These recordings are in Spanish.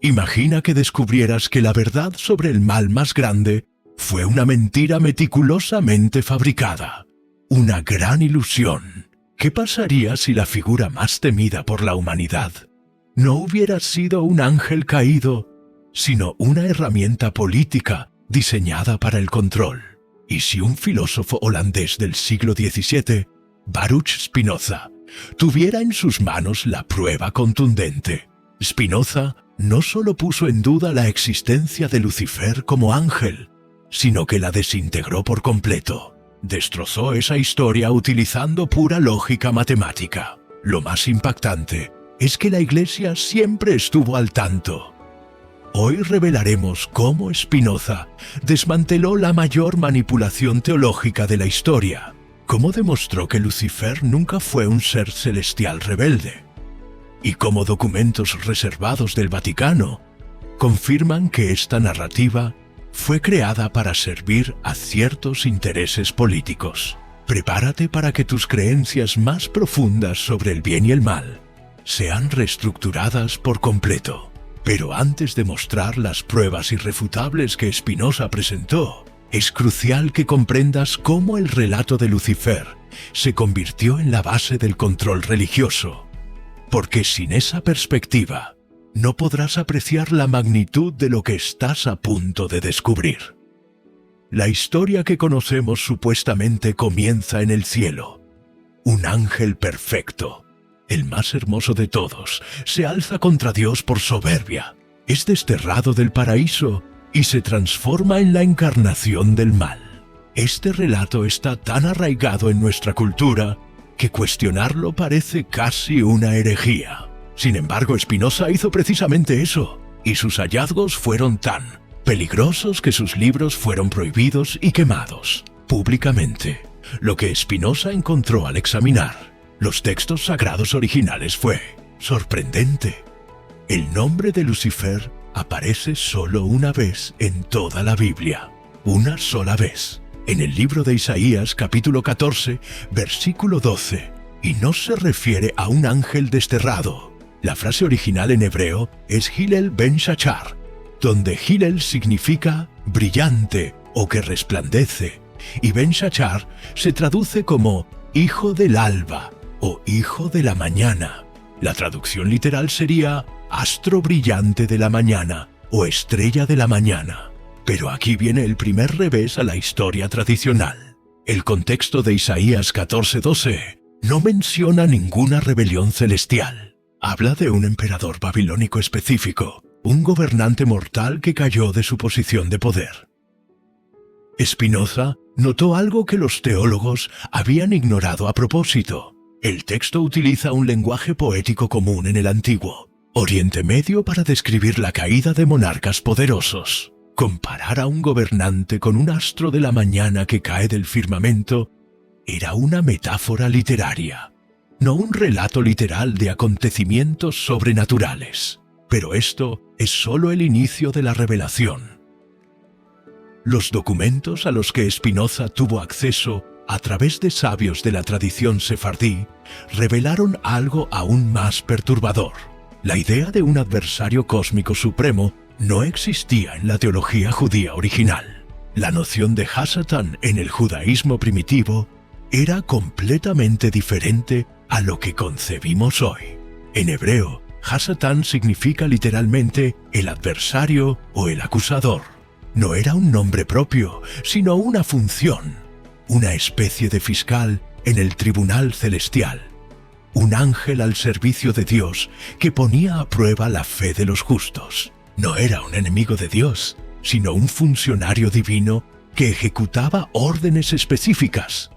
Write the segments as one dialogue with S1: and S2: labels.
S1: Imagina que descubrieras que la verdad sobre el mal más grande fue una mentira meticulosamente fabricada. Una gran ilusión. ¿Qué pasaría si la figura más temida por la humanidad no hubiera sido un ángel caído, sino una herramienta política diseñada para el control? ¿Y si un filósofo holandés del siglo XVII, Baruch Spinoza, tuviera en sus manos la prueba contundente? Spinoza no solo puso en duda la existencia de Lucifer como ángel, sino que la desintegró por completo. Destrozó esa historia utilizando pura lógica matemática. Lo más impactante es que la Iglesia siempre estuvo al tanto. Hoy revelaremos cómo Spinoza desmanteló la mayor manipulación teológica de la historia, cómo demostró que Lucifer nunca fue un ser celestial rebelde, y cómo documentos reservados del Vaticano confirman que esta narrativa fue creada para servir a ciertos intereses políticos. Prepárate para que tus creencias más profundas sobre el bien y el mal sean reestructuradas por completo. Pero antes de mostrar las pruebas irrefutables que Spinoza presentó, es crucial que comprendas cómo el relato de Lucifer se convirtió en la base del control religioso. Porque sin esa perspectiva, no podrás apreciar la magnitud de lo que estás a punto de descubrir. La historia que conocemos supuestamente comienza en el cielo. Un ángel perfecto, el más hermoso de todos, se alza contra Dios por soberbia. Es desterrado del paraíso y se transforma en la encarnación del mal. Este relato está tan arraigado en nuestra cultura que cuestionarlo parece casi una herejía. Sin embargo, Spinoza hizo precisamente eso, y sus hallazgos fueron tan peligrosos que sus libros fueron prohibidos y quemados públicamente. Lo que Spinoza encontró al examinar los textos sagrados originales fue sorprendente. El nombre de Lucifer aparece solo una vez en toda la Biblia, una sola vez, en el libro de Isaías capítulo 14, versículo 12, y no se refiere a un ángel desterrado. La frase original en hebreo es Hillel ben Shachar, donde Hillel significa brillante o que resplandece, y ben Shachar se traduce como hijo del alba o hijo de la mañana. La traducción literal sería astro brillante de la mañana o estrella de la mañana. Pero aquí viene el primer revés a la historia tradicional. El contexto de Isaías 14:12 no menciona ninguna rebelión celestial. Habla de un emperador babilónico específico, un gobernante mortal que cayó de su posición de poder. Spinoza notó algo que los teólogos habían ignorado a propósito. El texto utiliza un lenguaje poético común en el antiguo Oriente Medio para describir la caída de monarcas poderosos. Comparar a un gobernante con un astro de la mañana que cae del firmamento era una metáfora literaria, no un relato literal de acontecimientos sobrenaturales. Pero esto es solo el inicio de la revelación. Los documentos a los que Spinoza tuvo acceso a través de sabios de la tradición sefardí revelaron algo aún más perturbador. La idea de un adversario cósmico supremo no existía en la teología judía original. La noción de Hasatán en el judaísmo primitivo era completamente diferente a lo que concebimos hoy. En hebreo, Hasatán significa literalmente el adversario o el acusador. No era un nombre propio, sino una función, una especie de fiscal en el tribunal celestial. Un ángel al servicio de Dios que ponía a prueba la fe de los justos. No era un enemigo de Dios, sino un funcionario divino que ejecutaba órdenes específicas.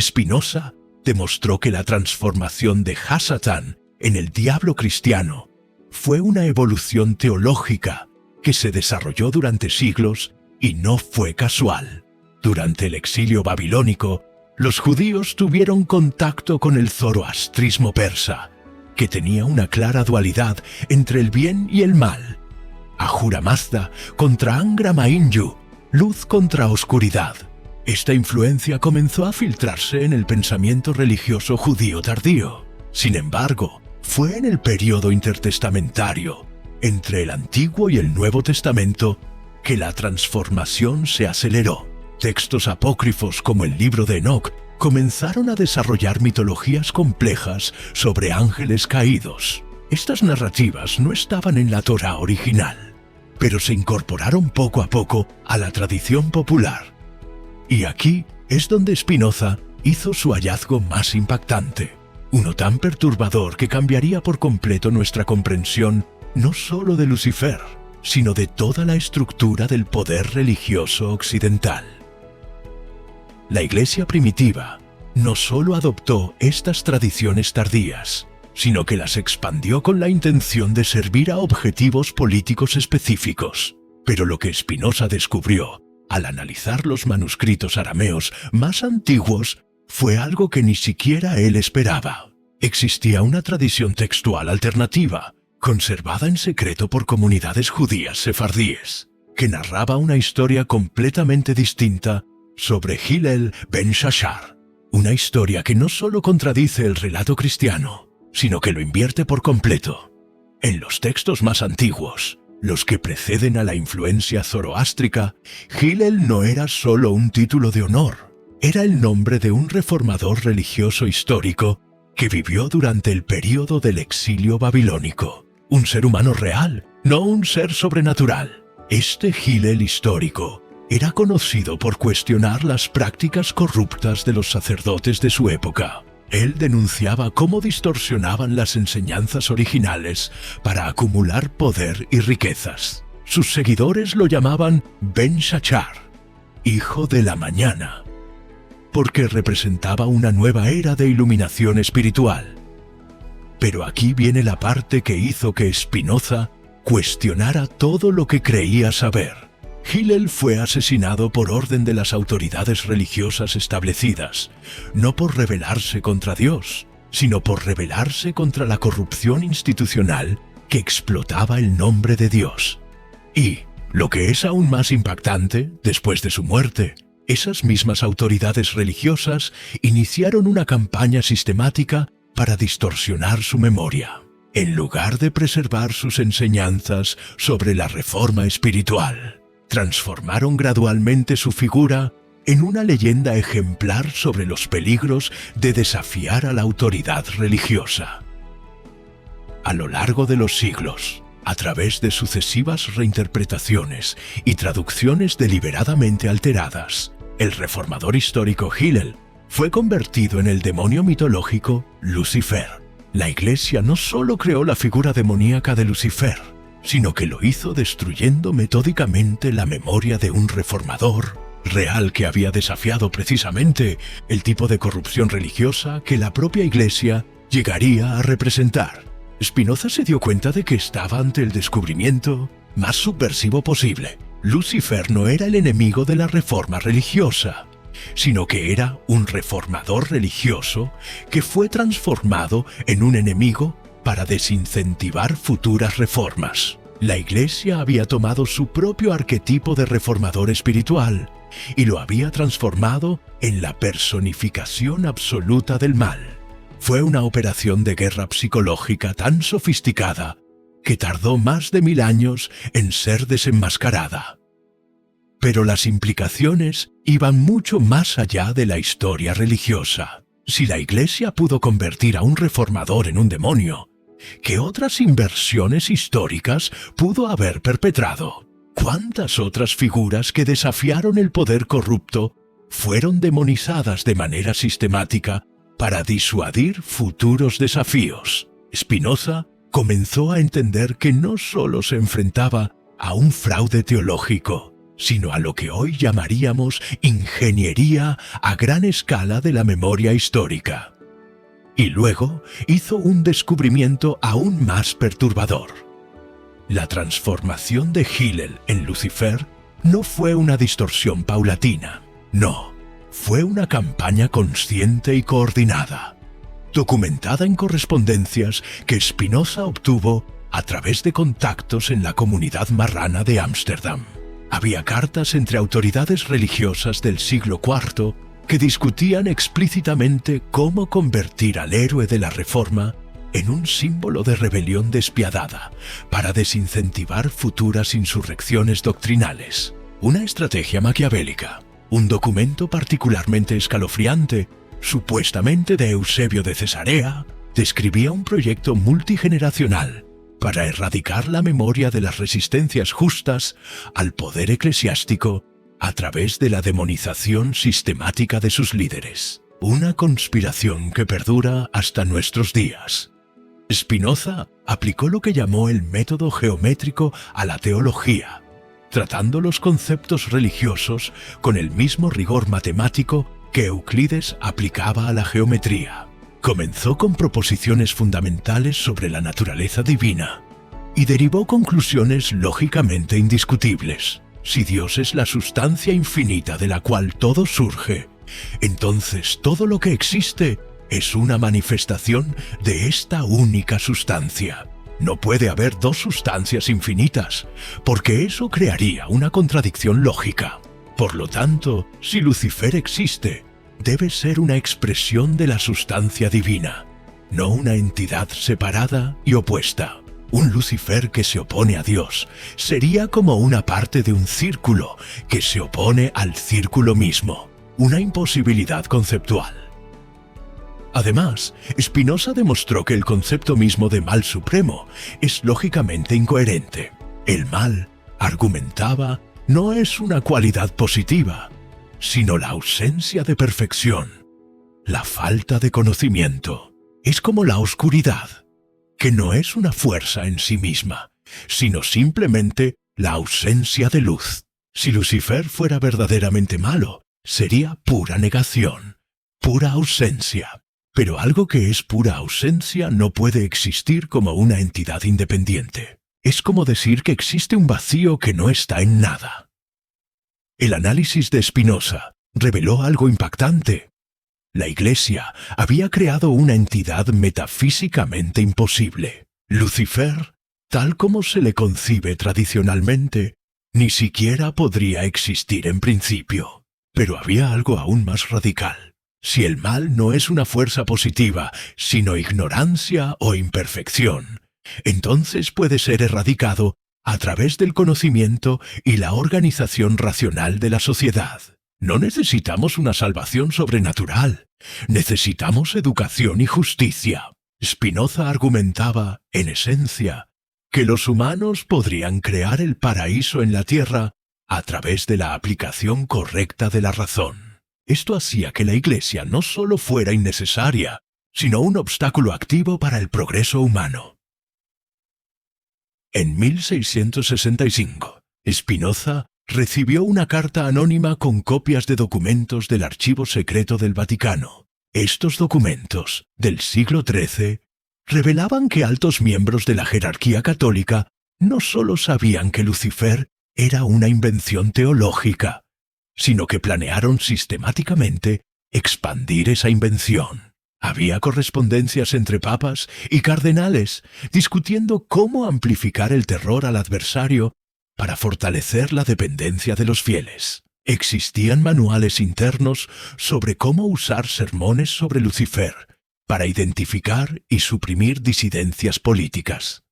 S1: Spinoza demostró que la transformación de Hasatán en el diablo cristiano fue una evolución teológica que se desarrolló durante siglos y no fue casual. Durante el exilio babilónico, los judíos tuvieron contacto con el zoroastrismo persa, que tenía una clara dualidad entre el bien y el mal. Ahura Mazda contra Angra Mainyu, luz contra oscuridad. Esta influencia comenzó a filtrarse en el pensamiento religioso judío tardío. Sin embargo, fue en el período intertestamentario, entre el Antiguo y el Nuevo Testamento que la transformación se aceleró. Textos apócrifos como el libro de Enoc comenzaron a desarrollar mitologías complejas sobre ángeles caídos. Estas narrativas no estaban en la Torá original, pero se incorporaron poco a poco a la tradición popular. Y aquí es donde Spinoza hizo su hallazgo más impactante, uno tan perturbador que cambiaría por completo nuestra comprensión no solo de Lucifer, sino de toda la estructura del poder religioso occidental. La Iglesia primitiva no solo adoptó estas tradiciones tardías, sino que las expandió con la intención de servir a objetivos políticos específicos. Pero lo que Spinoza descubrió al analizar los manuscritos arameos más antiguos fue algo que ni siquiera él esperaba. Existía una tradición textual alternativa, conservada en secreto por comunidades judías sefardíes, que narraba una historia completamente distinta sobre Hillel ben Shashar, una historia que no solo contradice el relato cristiano, sino que lo invierte por completo. En los textos más antiguos, los que preceden a la influencia zoroástrica, Hillel no era solo un título de honor, era el nombre de un reformador religioso histórico que vivió durante el período del exilio babilónico. Un ser humano real, no un ser sobrenatural. Este Hillel histórico era conocido por cuestionar las prácticas corruptas de los sacerdotes de su época. Él denunciaba cómo distorsionaban las enseñanzas originales para acumular poder y riquezas. Sus seguidores lo llamaban Ben Shachar, hijo de la mañana, porque representaba una nueva era de iluminación espiritual. Pero aquí viene la parte que hizo que Spinoza cuestionara todo lo que creía saber. Hillel fue asesinado por orden de las autoridades religiosas establecidas, no por rebelarse contra Dios, sino por rebelarse contra la corrupción institucional que explotaba el nombre de Dios. Y, lo que es aún más impactante, después de su muerte, esas mismas autoridades religiosas iniciaron una campaña sistemática para distorsionar su memoria, en lugar de preservar sus enseñanzas sobre la reforma espiritual. Transformaron gradualmente su figura en una leyenda ejemplar sobre los peligros de desafiar a la autoridad religiosa. A lo largo de los siglos, a través de sucesivas reinterpretaciones y traducciones deliberadamente alteradas, el reformador histórico Hillel fue convertido en el demonio mitológico Lucifer. La Iglesia no solo creó la figura demoníaca de Lucifer, sino que lo hizo destruyendo metódicamente la memoria de un reformador real que había desafiado precisamente el tipo de corrupción religiosa que la propia Iglesia llegaría a representar. Spinoza se dio cuenta de que estaba ante el descubrimiento más subversivo posible. Lucifer no era el enemigo de la reforma religiosa, sino que era un reformador religioso que fue transformado en un enemigo para desincentivar futuras reformas. La Iglesia había tomado su propio arquetipo de reformador espiritual y lo había transformado en la personificación absoluta del mal. Fue una operación de guerra psicológica tan sofisticada que tardó más de 1000 años en ser desenmascarada. Pero las implicaciones iban mucho más allá de la historia religiosa. Si la Iglesia pudo convertir a un reformador en un demonio, ¿qué otras inversiones históricas pudo haber perpetrado? ¿Cuántas otras figuras que desafiaron el poder corrupto fueron demonizadas de manera sistemática para disuadir futuros desafíos? Spinoza comenzó a entender que no solo se enfrentaba a un fraude teológico, sino a lo que hoy llamaríamos ingeniería a gran escala de la memoria histórica. Y luego hizo un descubrimiento aún más perturbador. La transformación de Hillel en Lucifer no fue una distorsión paulatina, no, fue una campaña consciente y coordinada, documentada en correspondencias que Spinoza obtuvo a través de contactos en la comunidad marrana de Ámsterdam. Había cartas entre autoridades religiosas del siglo IV que discutían explícitamente cómo convertir al héroe de la Reforma en un símbolo de rebelión despiadada para desincentivar futuras insurrecciones doctrinales. Una estrategia maquiavélica, un documento particularmente escalofriante, supuestamente de Eusebio de Cesarea, describía un proyecto multigeneracional para erradicar la memoria de las resistencias justas al poder eclesiástico a través de la demonización sistemática de sus líderes. Una conspiración que perdura hasta nuestros días. Spinoza aplicó lo que llamó el método geométrico a la teología, tratando los conceptos religiosos con el mismo rigor matemático que Euclides aplicaba a la geometría. Comenzó con proposiciones fundamentales sobre la naturaleza divina y derivó conclusiones lógicamente indiscutibles. Si Dios es la sustancia infinita de la cual todo surge, entonces todo lo que existe es una manifestación de esta única sustancia. No puede haber dos sustancias infinitas, porque eso crearía una contradicción lógica. Por lo tanto, si Lucifer existe, debe ser una expresión de la sustancia divina, no una entidad separada y opuesta. Un Lucifer que se opone a Dios sería como una parte de un círculo que se opone al círculo mismo, una imposibilidad conceptual. Además, Spinoza demostró que el concepto mismo de mal supremo es lógicamente incoherente. El mal, argumentaba, no es una cualidad positiva, sino la ausencia de perfección, la falta de conocimiento. Es como la oscuridad, que no es una fuerza en sí misma, sino simplemente la ausencia de luz. Si Lucifer fuera verdaderamente malo, sería pura negación, pura ausencia. Pero algo que es pura ausencia no puede existir como una entidad independiente. Es como decir que existe un vacío que no está en nada. El análisis de Spinoza reveló algo impactante. La Iglesia había creado una entidad metafísicamente imposible. Lucifer, tal como se le concibe tradicionalmente, ni siquiera podría existir en principio. Pero había algo aún más radical. Si el mal no es una fuerza positiva, sino ignorancia o imperfección, entonces puede ser erradicado a través del conocimiento y la organización racional de la sociedad. No necesitamos una salvación sobrenatural, necesitamos educación y justicia. Spinoza argumentaba, en esencia, que los humanos podrían crear el paraíso en la tierra a través de la aplicación correcta de la razón. Esto hacía que la Iglesia no solo fuera innecesaria, sino un obstáculo activo para el progreso humano. En 1665, Spinoza recibió una carta anónima con copias de documentos del Archivo Secreto del Vaticano. Estos documentos, del siglo XIII, revelaban que altos miembros de la jerarquía católica no solo sabían que Lucifer era una invención teológica, sino que planearon sistemáticamente expandir esa invención. Había correspondencias entre papas y cardenales discutiendo cómo amplificar el terror al adversario para fortalecer la dependencia de los fieles. Existían manuales internos sobre cómo usar sermones sobre Lucifer para identificar y suprimir disidencias políticas.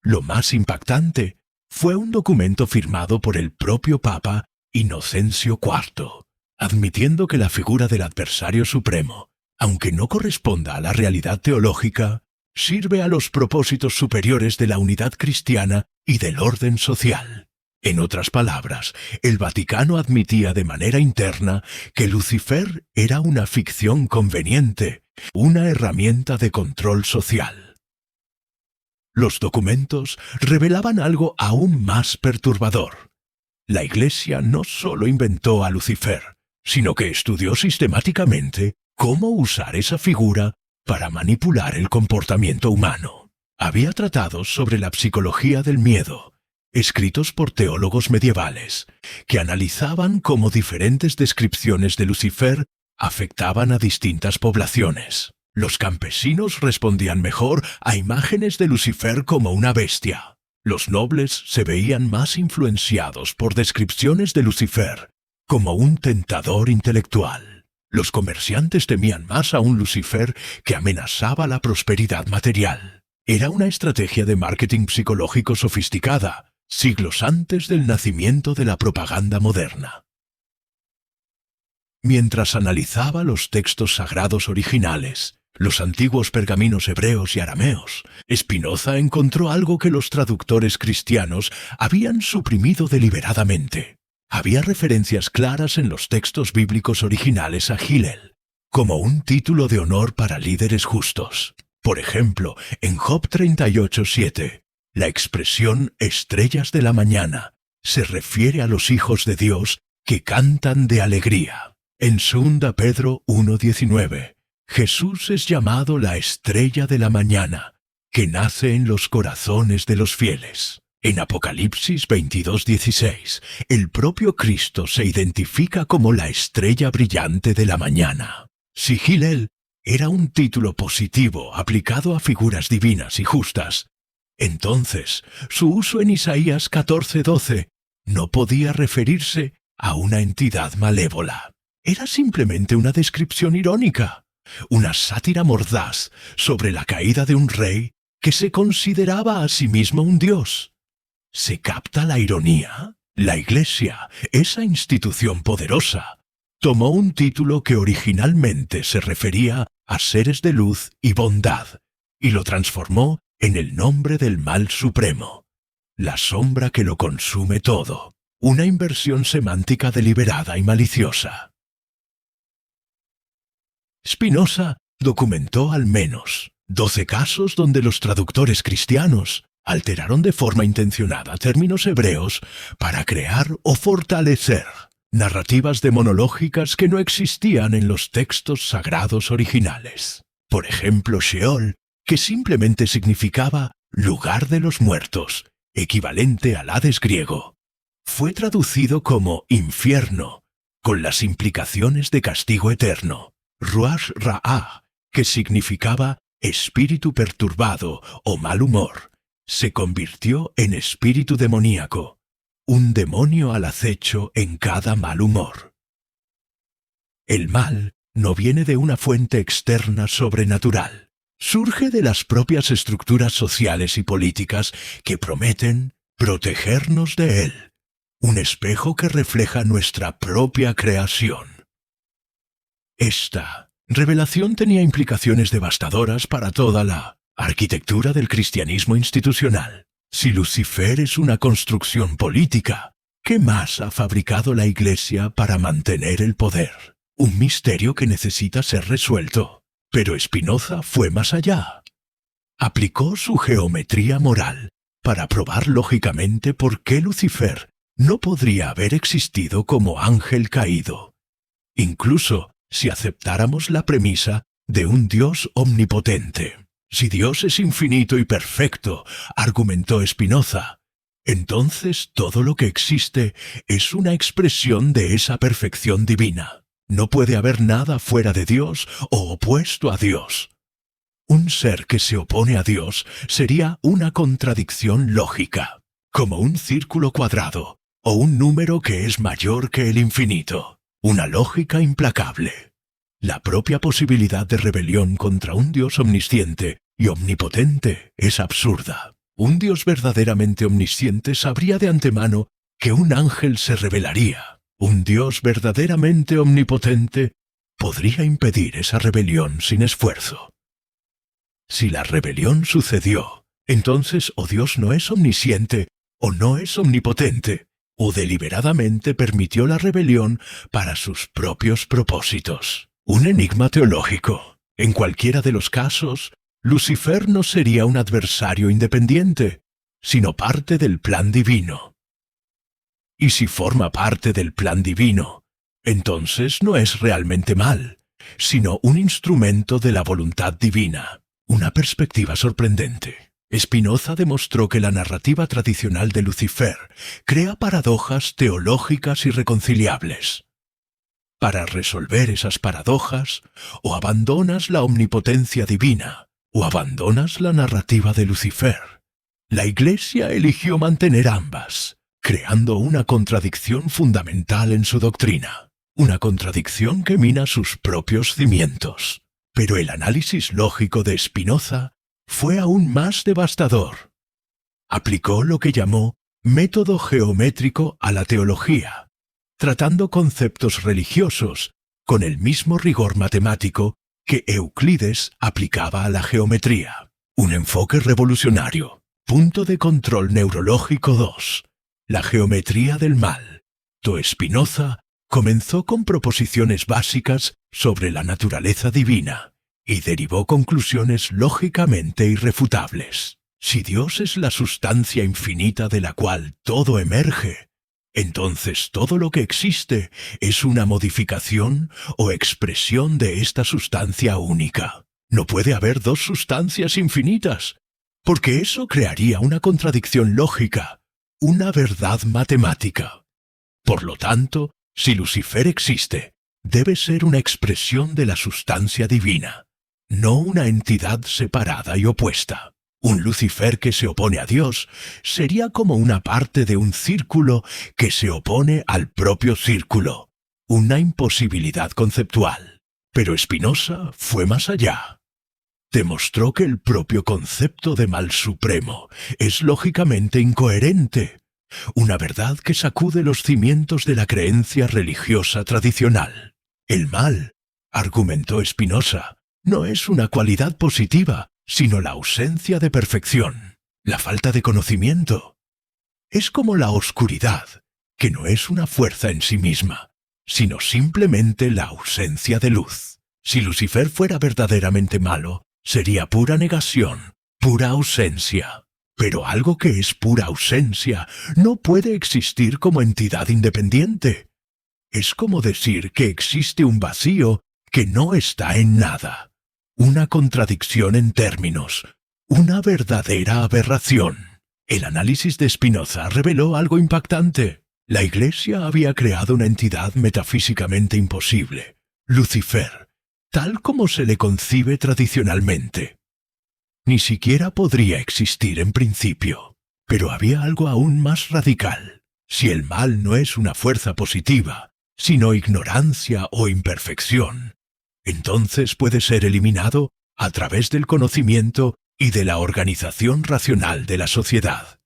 S1: Lo más impactante fue un documento firmado por el propio Papa Inocencio IV, admitiendo que la figura del adversario supremo, aunque no corresponda a la realidad teológica, sirve a los propósitos superiores de la unidad cristiana y del orden social. En otras palabras, el Vaticano admitía de manera interna que Lucifer era una ficción conveniente, una herramienta de control social. Los documentos revelaban algo aún más perturbador. La Iglesia no solo inventó a Lucifer, sino que estudió sistemáticamente cómo usar esa figura para manipular el comportamiento humano. Había tratados sobre la psicología del miedo, escritos por teólogos medievales, que analizaban cómo diferentes descripciones de Lucifer afectaban a distintas poblaciones. Los campesinos respondían mejor a imágenes de Lucifer como una bestia. Los nobles se veían más influenciados por descripciones de Lucifer como un tentador intelectual. Los comerciantes temían más a un Lucifer que amenazaba la prosperidad material. Era una estrategia de marketing psicológico sofisticada, siglos antes del nacimiento de la propaganda moderna. Mientras analizaba los textos sagrados originales, los antiguos pergaminos hebreos y arameos, Spinoza encontró algo que los traductores cristianos habían suprimido deliberadamente. Había referencias claras en los textos bíblicos originales a Hillel, como un título de honor para líderes justos. Por ejemplo, en Job 38:7, la expresión «estrellas de la mañana» se refiere a los hijos de Dios que cantan de alegría. En 2 Pedro 1:19, Jesús es llamado la estrella de la mañana, que nace en los corazones de los fieles. En Apocalipsis 22:16, el propio Cristo se identifica como la estrella brillante de la mañana. Si Hillel era un título positivo aplicado a figuras divinas y justas, entonces su uso en Isaías 14:12 no podía referirse a una entidad malévola. Era simplemente una descripción irónica, una sátira mordaz sobre la caída de un rey que se consideraba a sí mismo un dios. ¿Se capta la ironía? La Iglesia, esa institución poderosa, tomó un título que originalmente se refería a seres de luz y bondad, y lo transformó en el nombre del mal supremo, la sombra que lo consume todo, una inversión semántica deliberada y maliciosa. Spinoza documentó al menos 12 casos donde los traductores cristianos alteraron de forma intencionada términos hebreos para crear o fortalecer narrativas demonológicas que no existían en los textos sagrados originales. Por ejemplo, Sheol, que simplemente significaba lugar de los muertos, equivalente al Hades griego, fue traducido como infierno, con las implicaciones de castigo eterno. Ruach Ra'ah, que significaba espíritu perturbado o mal humor, se convirtió en espíritu demoníaco, un demonio al acecho en cada mal humor. El mal no viene de una fuente externa sobrenatural, surge de las propias estructuras sociales y políticas que prometen protegernos de él, un espejo que refleja nuestra propia creación. Esta revelación tenía implicaciones devastadoras para toda la arquitectura del cristianismo institucional. Si Lucifer es una construcción política, ¿qué más ha fabricado la Iglesia para mantener el poder? Un misterio que necesita ser resuelto. Pero Spinoza fue más allá. Aplicó su geometría moral para probar lógicamente por qué Lucifer no podría haber existido como ángel caído. Incluso si aceptáramos la premisa de un Dios omnipotente. Si Dios es infinito y perfecto, argumentó Spinoza, entonces todo lo que existe es una expresión de esa perfección divina. No puede haber nada fuera de Dios o opuesto a Dios. Un ser que se opone a Dios sería una contradicción lógica, como un círculo cuadrado o un número que es mayor que el infinito. Una lógica implacable. La propia posibilidad de rebelión contra un Dios omnisciente y omnipotente es absurda. Un Dios verdaderamente omnisciente sabría de antemano que un ángel se rebelaría. Un Dios verdaderamente omnipotente podría impedir esa rebelión sin esfuerzo. Si la rebelión sucedió, entonces o Dios no es omnisciente o no es omnipotente, o deliberadamente permitió la rebelión para sus propios propósitos. Un enigma teológico. En cualquiera de los casos, Lucifer no sería un adversario independiente, sino parte del plan divino. Y si forma parte del plan divino, entonces no es realmente mal, sino un instrumento de la voluntad divina. Una perspectiva sorprendente. Spinoza demostró que la narrativa tradicional de Lucifer crea paradojas teológicas irreconciliables. Para resolver esas paradojas, o abandonas la omnipotencia divina, o abandonas la narrativa de Lucifer. La Iglesia eligió mantener ambas, creando una contradicción fundamental en su doctrina. una contradicción que mina sus propios cimientos. Pero el análisis lógico de Spinoza fue aún más devastador. Aplicó lo que llamó método geométrico a la teología, tratando conceptos religiosos con el mismo rigor matemático que Euclides aplicaba a la geometría. Un enfoque revolucionario. Punto de control neurológico 2. La geometría del mal. Spinoza comenzó con proposiciones básicas sobre la naturaleza divina y derivó conclusiones lógicamente irrefutables. Si Dios es la sustancia infinita de la cual todo emerge, entonces todo lo que existe es una modificación o expresión de esta sustancia única. No puede haber dos sustancias infinitas, porque eso crearía una contradicción lógica, una verdad matemática. Por lo tanto, si Lucifer existe, debe ser una expresión de la sustancia divina, no una entidad separada y opuesta. Un Lucifer que se opone a Dios sería como una parte de un círculo que se opone al propio círculo, una imposibilidad conceptual. Pero Spinoza fue más allá. Demostró que el propio concepto de mal supremo es lógicamente incoherente, una verdad que sacude los cimientos de la creencia religiosa tradicional. El mal, argumentó Spinoza, no es una cualidad positiva, sino la ausencia de perfección, la falta de conocimiento. Es como la oscuridad, que no es una fuerza en sí misma, sino simplemente la ausencia de luz. Si Lucifer fuera verdaderamente malo, sería pura negación, pura ausencia. Pero algo que es pura ausencia no puede existir como entidad independiente. Es como decir que existe un vacío que no está en nada. Una contradicción en términos, una verdadera aberración. El análisis de Spinoza reveló algo impactante. La Iglesia había creado una entidad metafísicamente imposible, Lucifer, tal como se le concibe tradicionalmente. Ni siquiera podría existir en principio. Pero había algo aún más radical. Si el mal no es una fuerza positiva, sino ignorancia o imperfección, entonces puede ser eliminado a través del conocimiento y de la organización racional de la sociedad.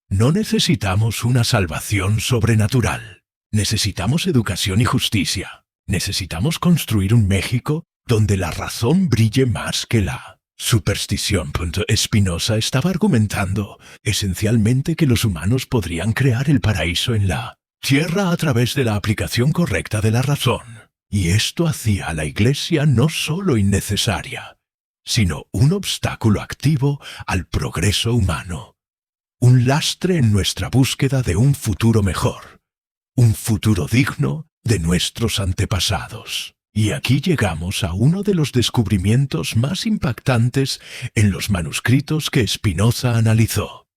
S1: No necesitamos una salvación sobrenatural. Necesitamos educación y justicia. Necesitamos construir un México donde la razón brille más que la superstición. Spinoza estaba argumentando esencialmente que los humanos podrían crear el paraíso en la tierra a través de la aplicación correcta de la razón. Y esto hacía a la Iglesia no solo innecesaria, sino un obstáculo activo al progreso humano. Un lastre en nuestra búsqueda de un futuro mejor, un futuro digno de nuestros antepasados. Y aquí llegamos a uno de los descubrimientos más impactantes en los manuscritos que Spinoza analizó.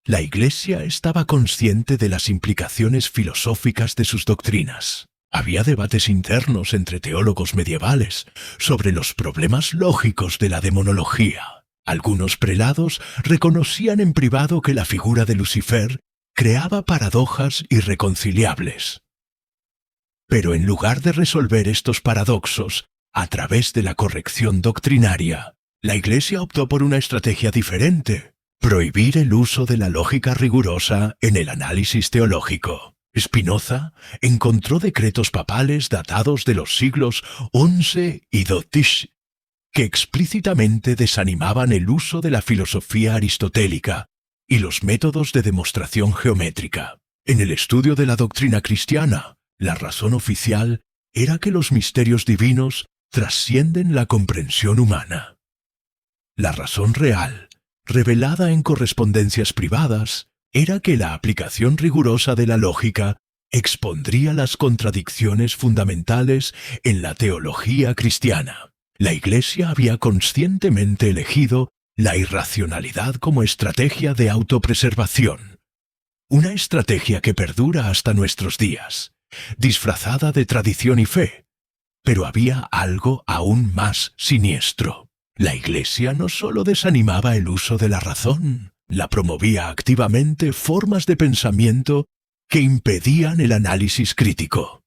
S1: La Iglesia estaba consciente de las implicaciones filosóficas de sus doctrinas. Había debates internos entre teólogos medievales sobre los problemas lógicos de la demonología. Algunos prelados reconocían en privado que la figura de Lucifer creaba paradojas irreconciliables. Pero en lugar de resolver estos paradoxos a través de la corrección doctrinaria, la Iglesia optó por una estrategia diferente: prohibir el uso de la lógica rigurosa en el análisis teológico. Spinoza encontró decretos papales datados de los siglos XI y XII que explícitamente desanimaban el uso de la filosofía aristotélica y los métodos de demostración geométrica. En el estudio de la doctrina cristiana, la razón oficial era que los misterios divinos trascienden la comprensión humana. La razón real, revelada en correspondencias privadas, era que la aplicación rigurosa de la lógica expondría las contradicciones fundamentales en la teología cristiana. La Iglesia había conscientemente elegido la irracionalidad como estrategia de autopreservación, una estrategia que perdura hasta nuestros días, disfrazada de tradición y fe. Pero había algo aún más siniestro. La Iglesia no solo desanimaba el uso de la razón, la promovía activamente formas de pensamiento que impedían el análisis crítico.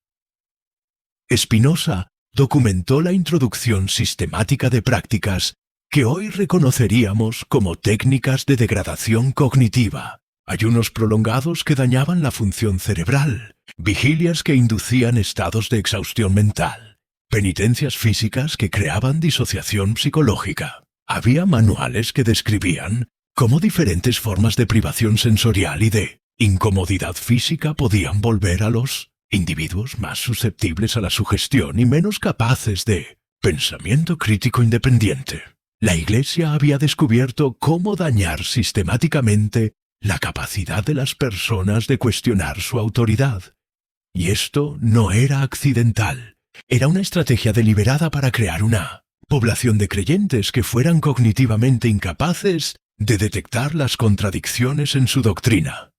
S1: Spinoza documentó la introducción sistemática de prácticas que hoy reconoceríamos como técnicas de degradación cognitiva, ayunos prolongados que dañaban la función cerebral, vigilias que inducían estados de exhaustión mental, penitencias físicas que creaban disociación psicológica. Había manuales que describían cómo diferentes formas de privación sensorial y de incomodidad física podían volver a los individuos más susceptibles a la sugestión y menos capaces de pensamiento crítico independiente. La Iglesia había descubierto cómo dañar sistemáticamente la capacidad de las personas de cuestionar su autoridad. Y esto no era accidental. Era una estrategia deliberada para crear una población de creyentes que fueran cognitivamente incapaces de detectar las contradicciones en su doctrina.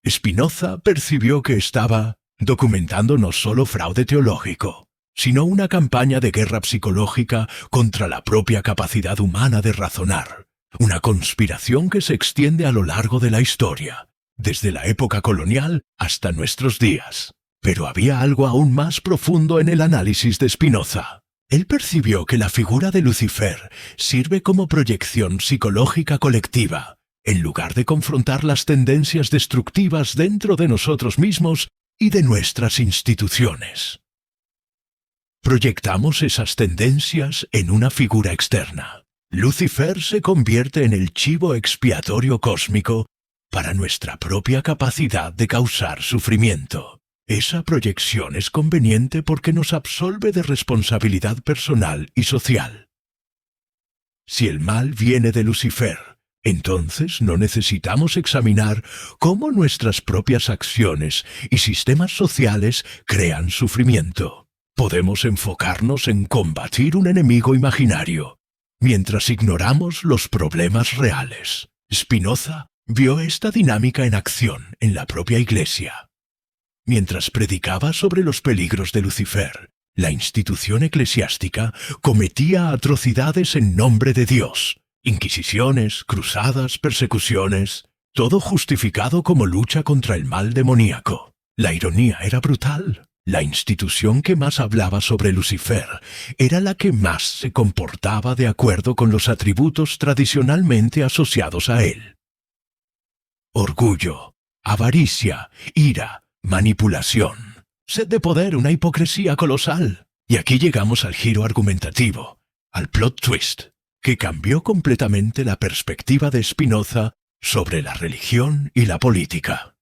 S1: Spinoza percibió que estaba documentando no solo fraude teológico, sino una campaña de guerra psicológica contra la propia capacidad humana de razonar, una conspiración que se extiende a lo largo de la historia, desde la época colonial hasta nuestros días. Pero había algo aún más profundo en el análisis de Spinoza. Él percibió que la figura de Lucifer sirve como proyección psicológica colectiva, en lugar de confrontar las tendencias destructivas dentro de nosotros mismos y de nuestras instituciones. Proyectamos esas tendencias en una figura externa. Lucifer se convierte en el chivo expiatorio cósmico para nuestra propia capacidad de causar sufrimiento. Esa proyección es conveniente porque nos absolve de responsabilidad personal y social. Si el mal viene de Lucifer, entonces no necesitamos examinar cómo nuestras propias acciones y sistemas sociales crean sufrimiento. Podemos enfocarnos en combatir un enemigo imaginario, mientras ignoramos los problemas reales. Spinoza vio esta dinámica en acción en la propia Iglesia. Mientras predicaba sobre los peligros de Lucifer, la institución eclesiástica cometía atrocidades en nombre de Dios. Inquisiciones, cruzadas, persecuciones, todo justificado como lucha contra el mal demoníaco. La ironía era brutal. La institución que más hablaba sobre Lucifer era la que más se comportaba de acuerdo con los atributos tradicionalmente asociados a él. Orgullo, avaricia, ira, manipulación, sed de poder, una hipocresía colosal. Y aquí llegamos al giro argumentativo, al plot twist, que cambió completamente la perspectiva de Spinoza sobre la religión y la política.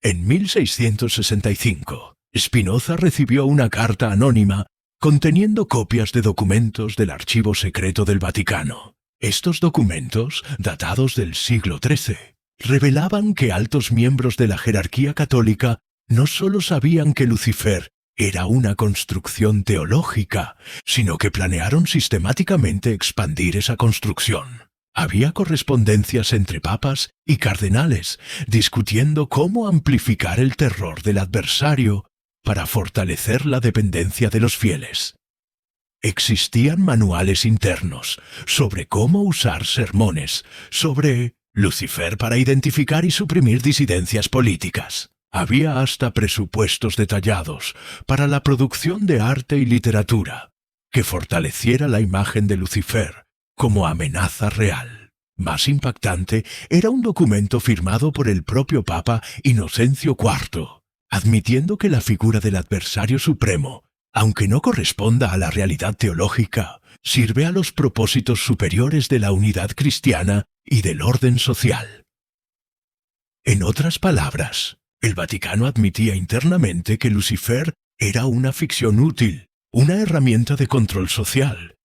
S1: En 1665, Spinoza recibió una carta anónima conteniendo copias de documentos del archivo secreto del Vaticano. Estos documentos, datados del siglo XIII, revelaban que altos miembros de la jerarquía católica no solo sabían que Lucifer era una construcción teológica, sino que planearon sistemáticamente expandir esa construcción. Había correspondencias entre papas y cardenales discutiendo cómo amplificar el terror del adversario para fortalecer la dependencia de los fieles. Existían manuales internos sobre cómo usar sermones sobre Lucifer para identificar y suprimir disidencias políticas. Había hasta presupuestos detallados para la producción de arte y literatura que fortaleciera la imagen de Lucifer como amenaza real. Más impactante era un documento firmado por el propio Papa Inocencio IV, admitiendo que la figura del adversario supremo, aunque no corresponda a la realidad teológica, sirve a los propósitos superiores de la unidad cristiana y del orden social. En otras palabras, el Vaticano admitía internamente que Lucifer era una ficción útil, una herramienta de control social.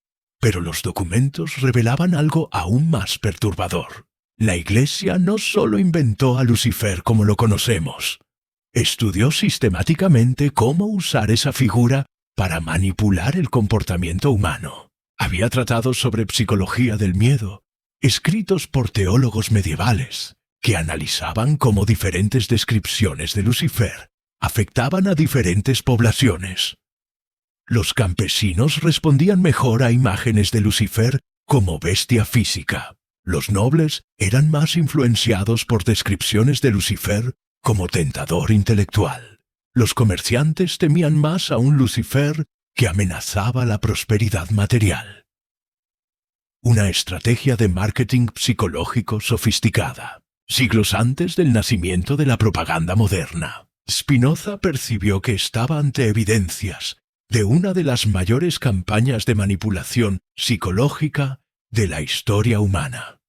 S1: Pero los documentos revelaban algo aún más perturbador. La Iglesia no solo inventó a Lucifer como lo conocemos, estudió sistemáticamente cómo usar esa figura para manipular el comportamiento humano. Había tratados sobre psicología del miedo, escritos por teólogos medievales, que analizaban cómo diferentes descripciones de Lucifer afectaban a diferentes poblaciones. Los campesinos respondían mejor a imágenes de Lucifer como bestia física. Los nobles eran más influenciados por descripciones de Lucifer como tentador intelectual. Los comerciantes temían más a un Lucifer que amenazaba la prosperidad material. Una estrategia de marketing psicológico sofisticada. Siglos antes del nacimiento de la propaganda moderna, Spinoza percibió que estaba ante evidencias de una de las mayores campañas de manipulación psicológica de la historia humana.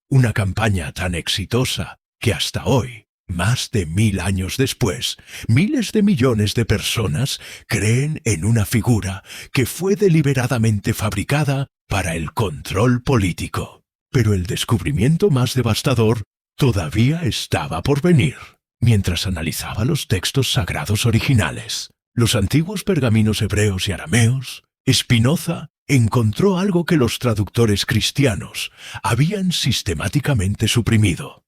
S1: Una campaña tan exitosa que hasta hoy, más de 1000 años después, miles de millones de personas creen en una figura que fue deliberadamente fabricada para el control político. Pero el descubrimiento más devastador todavía estaba por venir. Mientras analizaba los textos sagrados originales, los antiguos pergaminos hebreos y arameos, Spinoza encontró algo que los traductores cristianos habían sistemáticamente suprimido.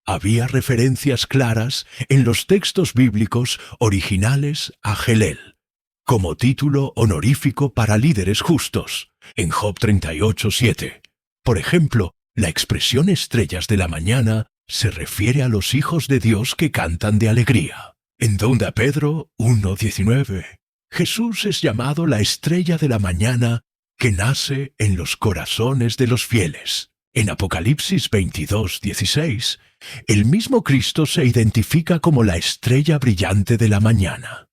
S1: Había referencias claras en los textos bíblicos originales a Helel, como título honorífico para líderes justos, en Job 38:7. Por ejemplo, la expresión estrellas de la mañana se refiere a los hijos de Dios que cantan de alegría. En 2 Pedro 1:19, Jesús es llamado la estrella de la mañana que nace en los corazones de los fieles. En Apocalipsis 22:16, el mismo Cristo se identifica como la estrella brillante de la mañana.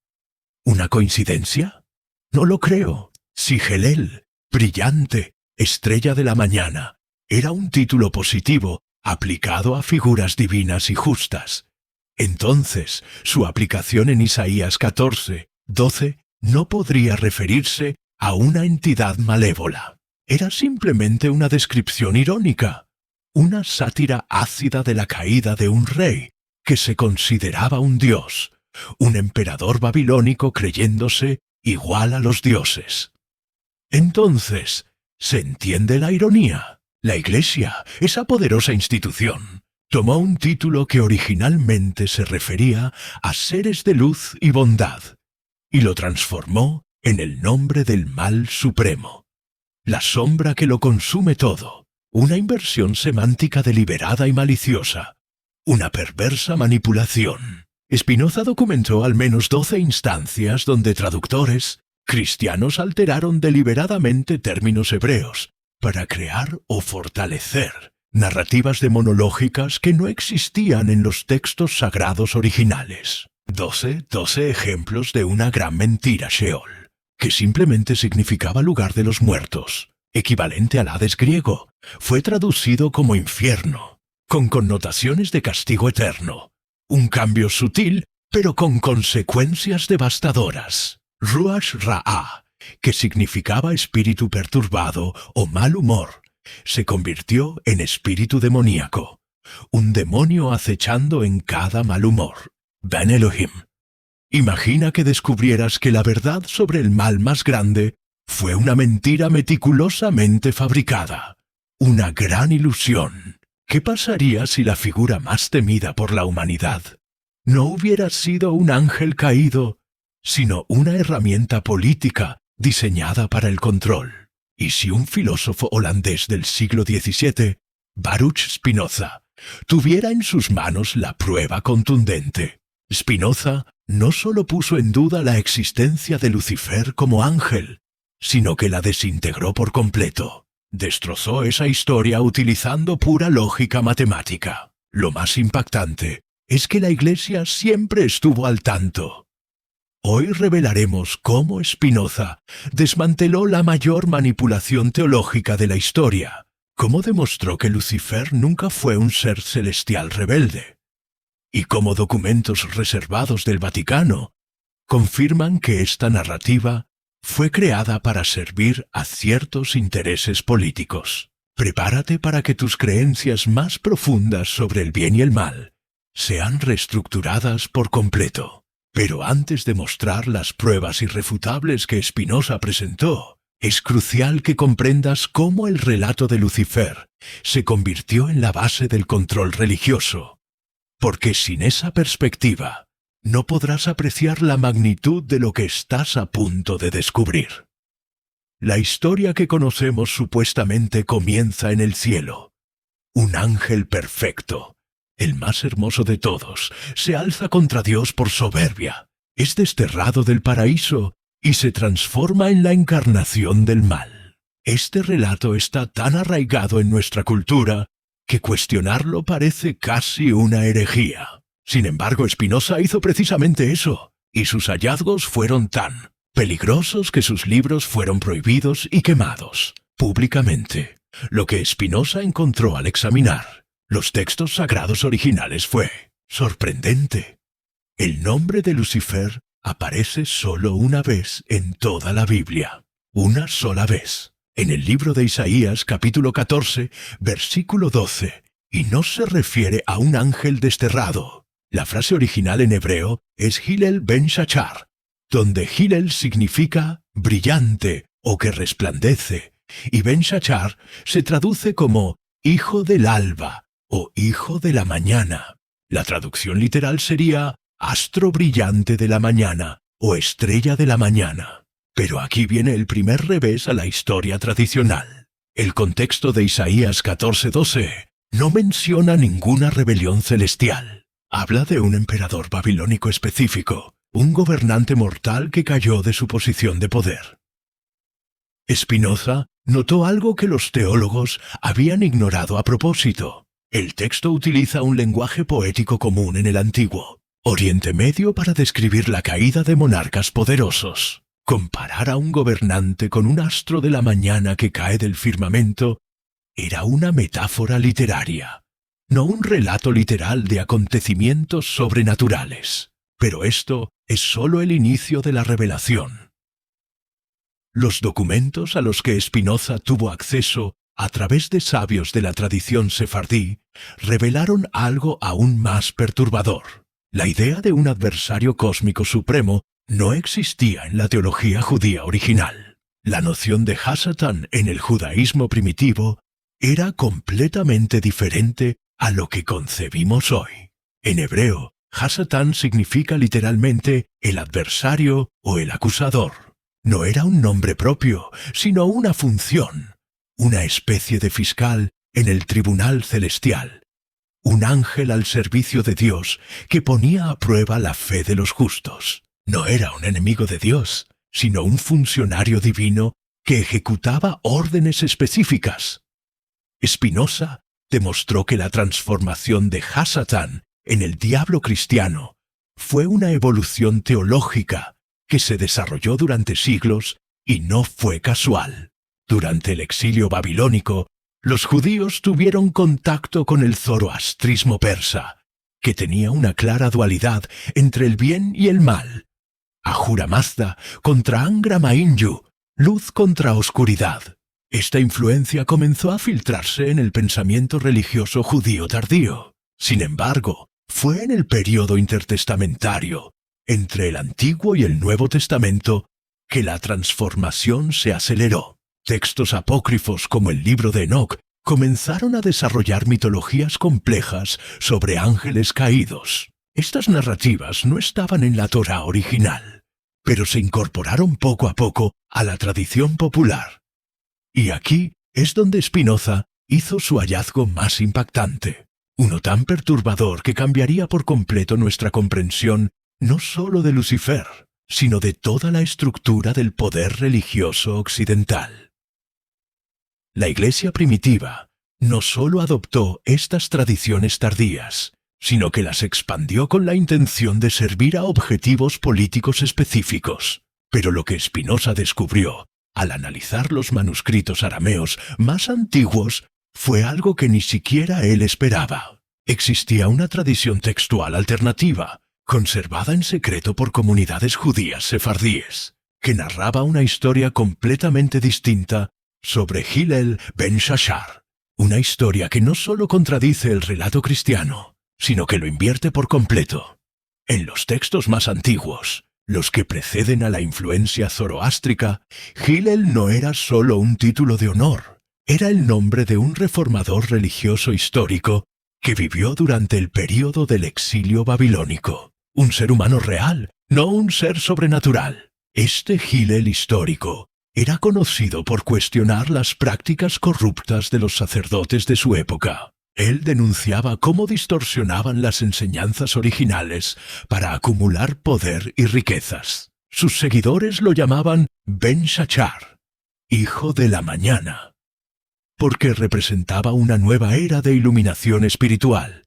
S1: ¿Una coincidencia? No lo creo. Si Helel, brillante, estrella de la mañana, era un título positivo aplicado a figuras divinas y justas, entonces su aplicación en Isaías 14:12 no podría referirse a una entidad malévola. Era simplemente una descripción irónica, una sátira ácida de la caída de un rey que se consideraba un dios, un emperador babilónico creyéndose igual a los dioses. Entonces, ¿se entiende la ironía? La Iglesia, esa poderosa institución, tomó un título que originalmente se refería a seres de luz y bondad, y lo transformó en el nombre del mal supremo, la sombra que lo consume todo, una inversión semántica deliberada y maliciosa, una perversa manipulación. Spinoza documentó al menos 12 instancias donde traductores cristianos alteraron deliberadamente términos hebreos para crear o fortalecer narrativas demonológicas que no existían en los textos sagrados originales. 12 ejemplos de una gran mentira Sheol, que simplemente significaba lugar de los muertos, equivalente al Hades griego, fue traducido como infierno, con connotaciones de castigo eterno. Un cambio sutil, pero con consecuencias devastadoras. Ruach Ra'ah, que significaba espíritu perturbado o mal humor, se convirtió en espíritu demoníaco, un demonio acechando en cada mal humor. Ben Elohim. Imagina que descubrieras que la verdad sobre el mal más grande fue una mentira meticulosamente fabricada, una gran ilusión. ¿Qué pasaría si la figura más temida por la humanidad no hubiera sido un ángel caído, sino una herramienta política diseñada para el control? ¿Y si un filósofo holandés del siglo XVII, Baruch Spinoza, tuviera en sus manos la prueba contundente? Spinoza no solo puso en duda la existencia de Lucifer como ángel, sino que la desintegró por completo. Destrozó esa historia utilizando pura lógica matemática. Lo más impactante es que la Iglesia siempre estuvo al tanto. Hoy revelaremos cómo Spinoza desmanteló la mayor manipulación teológica de la historia, cómo demostró que Lucifer nunca fue un ser celestial rebelde, y cómo documentos reservados del Vaticano confirman que esta narrativa fue creada para servir a ciertos intereses políticos. Prepárate para que tus creencias más profundas sobre el bien y el mal sean reestructuradas por completo. Pero antes de mostrar las pruebas irrefutables que Spinoza presentó, es crucial que comprendas cómo el relato de Lucifer se convirtió en la base del control religioso. Porque sin esa perspectiva, no podrás apreciar la magnitud de lo que estás a punto de descubrir. La historia que conocemos supuestamente comienza en el cielo. Un ángel perfecto, el más hermoso de todos, se alza contra Dios por soberbia, es desterrado del paraíso y se transforma en la encarnación del mal. Este relato está tan arraigado en nuestra cultura que cuestionarlo parece casi una herejía. Sin embargo, Spinoza hizo precisamente eso, y sus hallazgos fueron tan peligrosos que sus libros fueron prohibidos y quemados públicamente. Lo que Spinoza encontró al examinar los textos sagrados originales fue sorprendente. El nombre de Lucifer aparece solo una vez en toda la Biblia. Una sola vez. En el libro de Isaías, capítulo 14, versículo 12, y no se refiere a un ángel desterrado. La frase original en hebreo es Hillel ben Shachar, donde Hillel significa brillante o que resplandece, y ben Shachar se traduce como hijo del alba o hijo de la mañana. La traducción literal sería astro brillante de la mañana o estrella de la mañana. Pero aquí viene el primer revés a la historia tradicional. El contexto de Isaías 14:12 no menciona ninguna rebelión celestial. Habla de un emperador babilónico específico, un gobernante mortal que cayó de su posición de poder. Spinoza notó algo que los teólogos habían ignorado a propósito. El texto utiliza un lenguaje poético común en el antiguo Oriente Medio para describir la caída de monarcas poderosos. Comparar a un gobernante con un astro de la mañana que cae del firmamento era una metáfora literaria, no un relato literal de acontecimientos sobrenaturales. Pero esto es solo el inicio de la revelación. Los documentos a los que Spinoza tuvo acceso a través de sabios de la tradición sefardí revelaron algo aún más perturbador. La idea de un adversario cósmico supremo no existía en la teología judía original. La noción de Hasatán en el judaísmo primitivo era completamente diferente a lo que concebimos hoy. En hebreo, Hasatán significa literalmente el adversario o el acusador. No era un nombre propio, sino una función, una especie de fiscal en el tribunal celestial, un ángel al servicio de Dios que ponía a prueba la fe de los justos. No era un enemigo de Dios, sino un funcionario divino que ejecutaba órdenes específicas. Spinoza demostró que la transformación de Hasatán en el diablo cristiano fue una evolución teológica que se desarrolló durante siglos y no fue casual. Durante el exilio babilónico, los judíos tuvieron contacto con el zoroastrismo persa, que tenía una clara dualidad entre el bien y el mal. Ahura Mazda contra Angra Mainyu, luz contra oscuridad. Esta influencia comenzó a filtrarse en el pensamiento religioso judío tardío. Sin embargo, fue en el período intertestamentario, entre el Antiguo y el Nuevo Testamento, que la transformación se aceleró. Textos apócrifos como el libro de Enoc comenzaron a desarrollar mitologías complejas sobre ángeles caídos. Estas narrativas no estaban en la Torá original, pero se incorporaron poco a poco a la tradición popular. Y aquí es donde Spinoza hizo su hallazgo más impactante, uno tan perturbador que cambiaría por completo nuestra comprensión no solo de Lucifer, sino de toda la estructura del poder religioso occidental. La Iglesia primitiva no solo adoptó estas tradiciones tardías, sino que las expandió con la intención de servir a objetivos políticos específicos. Pero lo que Spinoza descubrió, al analizar los manuscritos arameos más antiguos, fue algo que ni siquiera él esperaba. Existía una tradición textual alternativa, conservada en secreto por comunidades judías sefardíes, que narraba una historia completamente distinta sobre Hillel ben Shachar, una historia que no solo contradice el relato cristiano, sino que lo invierte por completo. En los textos más antiguos, los que preceden a la influencia zoroástrica, Hillel no era solo un título de honor, era el nombre de un reformador religioso histórico que vivió durante el período del exilio babilónico. Un ser humano real, no un ser sobrenatural. Este Hillel histórico era conocido por cuestionar las prácticas corruptas de los sacerdotes de su época. Él denunciaba cómo distorsionaban las enseñanzas originales para acumular poder y riquezas. Sus seguidores lo llamaban Ben Shachar, hijo de la mañana, porque representaba una nueva era de iluminación espiritual.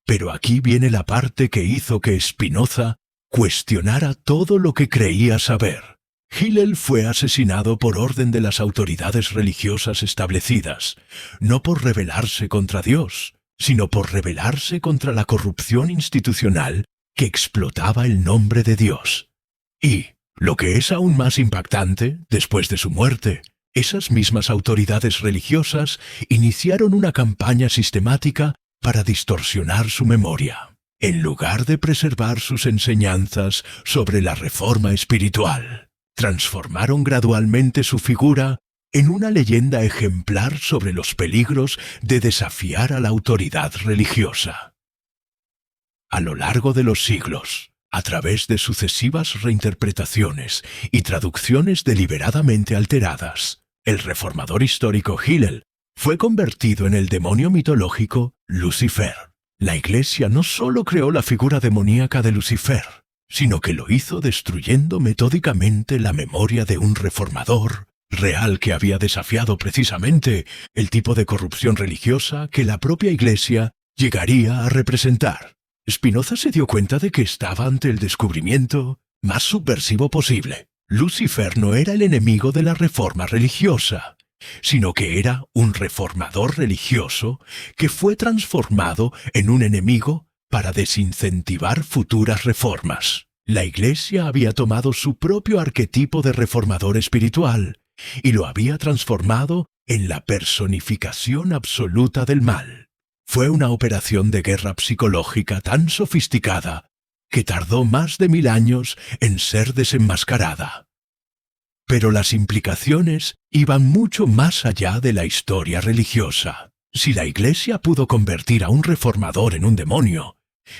S1: Pero aquí viene la parte que hizo que Spinoza cuestionara todo lo que creía saber. Hillel fue asesinado por orden de las autoridades religiosas establecidas, no por rebelarse contra Dios, sino por rebelarse contra la corrupción institucional que explotaba el nombre de Dios. Y, lo que es aún más impactante, después de su muerte, esas mismas autoridades religiosas iniciaron una campaña sistemática para distorsionar su memoria, en lugar de preservar sus enseñanzas sobre la reforma espiritual. Transformaron gradualmente su figura en una leyenda ejemplar sobre los peligros de desafiar a la autoridad religiosa. A lo largo de los siglos, a través de sucesivas reinterpretaciones y traducciones deliberadamente alteradas, el reformador histórico Hillel fue convertido en el demonio mitológico Lucifer. La Iglesia no solo creó la figura demoníaca de Lucifer, sino que lo hizo destruyendo metódicamente la memoria de un reformador real que había desafiado precisamente el tipo de corrupción religiosa que la propia Iglesia llegaría a representar. Spinoza se dio cuenta de que estaba ante el descubrimiento más subversivo posible. Lucifer no era el enemigo de la reforma religiosa, sino que era un reformador religioso que fue transformado en un enemigo para desincentivar futuras reformas. La Iglesia había tomado su propio arquetipo de reformador espiritual y lo había transformado en la personificación absoluta del mal. Fue una operación de guerra psicológica tan sofisticada que tardó más de 1000 años en ser desenmascarada. Pero las implicaciones iban mucho más allá de la historia religiosa. Si la Iglesia pudo convertir a un reformador en un demonio,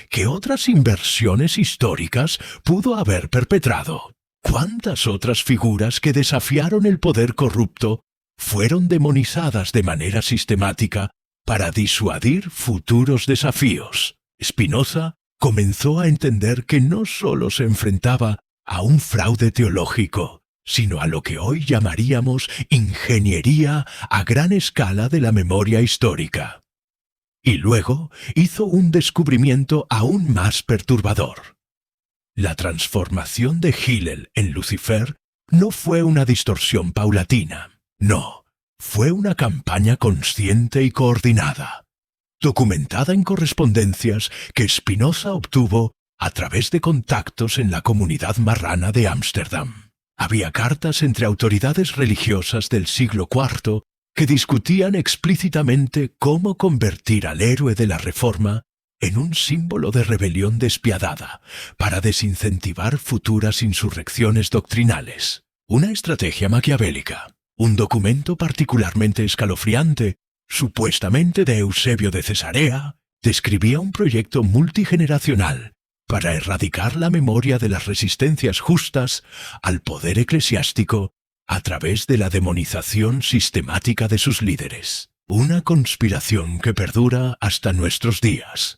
S1: ¿qué otras inversiones históricas pudo haber perpetrado? ¿Cuántas otras figuras que desafiaron el poder corrupto fueron demonizadas de manera sistemática para disuadir futuros desafíos? Spinoza comenzó a entender que no solo se enfrentaba a un fraude teológico, sino a lo que hoy llamaríamos ingeniería a gran escala de la memoria histórica. Y luego hizo un descubrimiento aún más perturbador. La transformación de Hillel en Lucifer no fue una distorsión paulatina, no, fue una campaña consciente y coordinada, documentada en correspondencias que Spinoza obtuvo a través de contactos en la comunidad marrana de Ámsterdam. Había cartas entre autoridades religiosas del siglo IV que discutían explícitamente cómo convertir al héroe de la Reforma en un símbolo de rebelión despiadada para desincentivar futuras insurrecciones doctrinales. Una estrategia maquiavélica. Un documento particularmente escalofriante, supuestamente de Eusebio de Cesarea, describía un proyecto multigeneracional para erradicar la memoria de las resistencias justas al poder eclesiástico a través de la demonización sistemática de sus líderes. Una conspiración que perdura hasta nuestros días.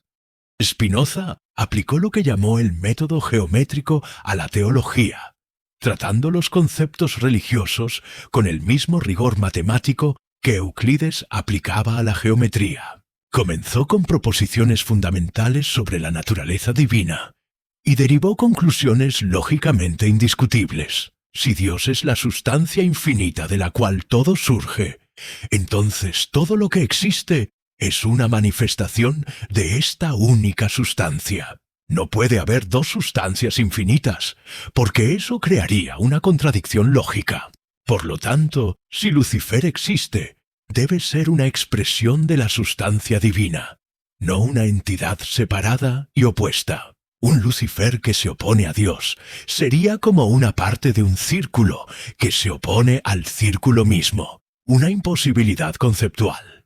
S1: Spinoza aplicó lo que llamó el método geométrico a la teología, tratando los conceptos religiosos con el mismo rigor matemático que Euclides aplicaba a la geometría. Comenzó con proposiciones fundamentales sobre la naturaleza divina y derivó conclusiones lógicamente indiscutibles. Si Dios es la sustancia infinita de la cual todo surge, entonces todo lo que existe es una manifestación de esta única sustancia. No puede haber dos sustancias infinitas, porque eso crearía una contradicción lógica. Por lo tanto, si Lucifer existe, debe ser una expresión de la sustancia divina, no una entidad separada y opuesta. Un Lucifer que se opone a Dios sería como una parte de un círculo que se opone al círculo mismo, una imposibilidad conceptual.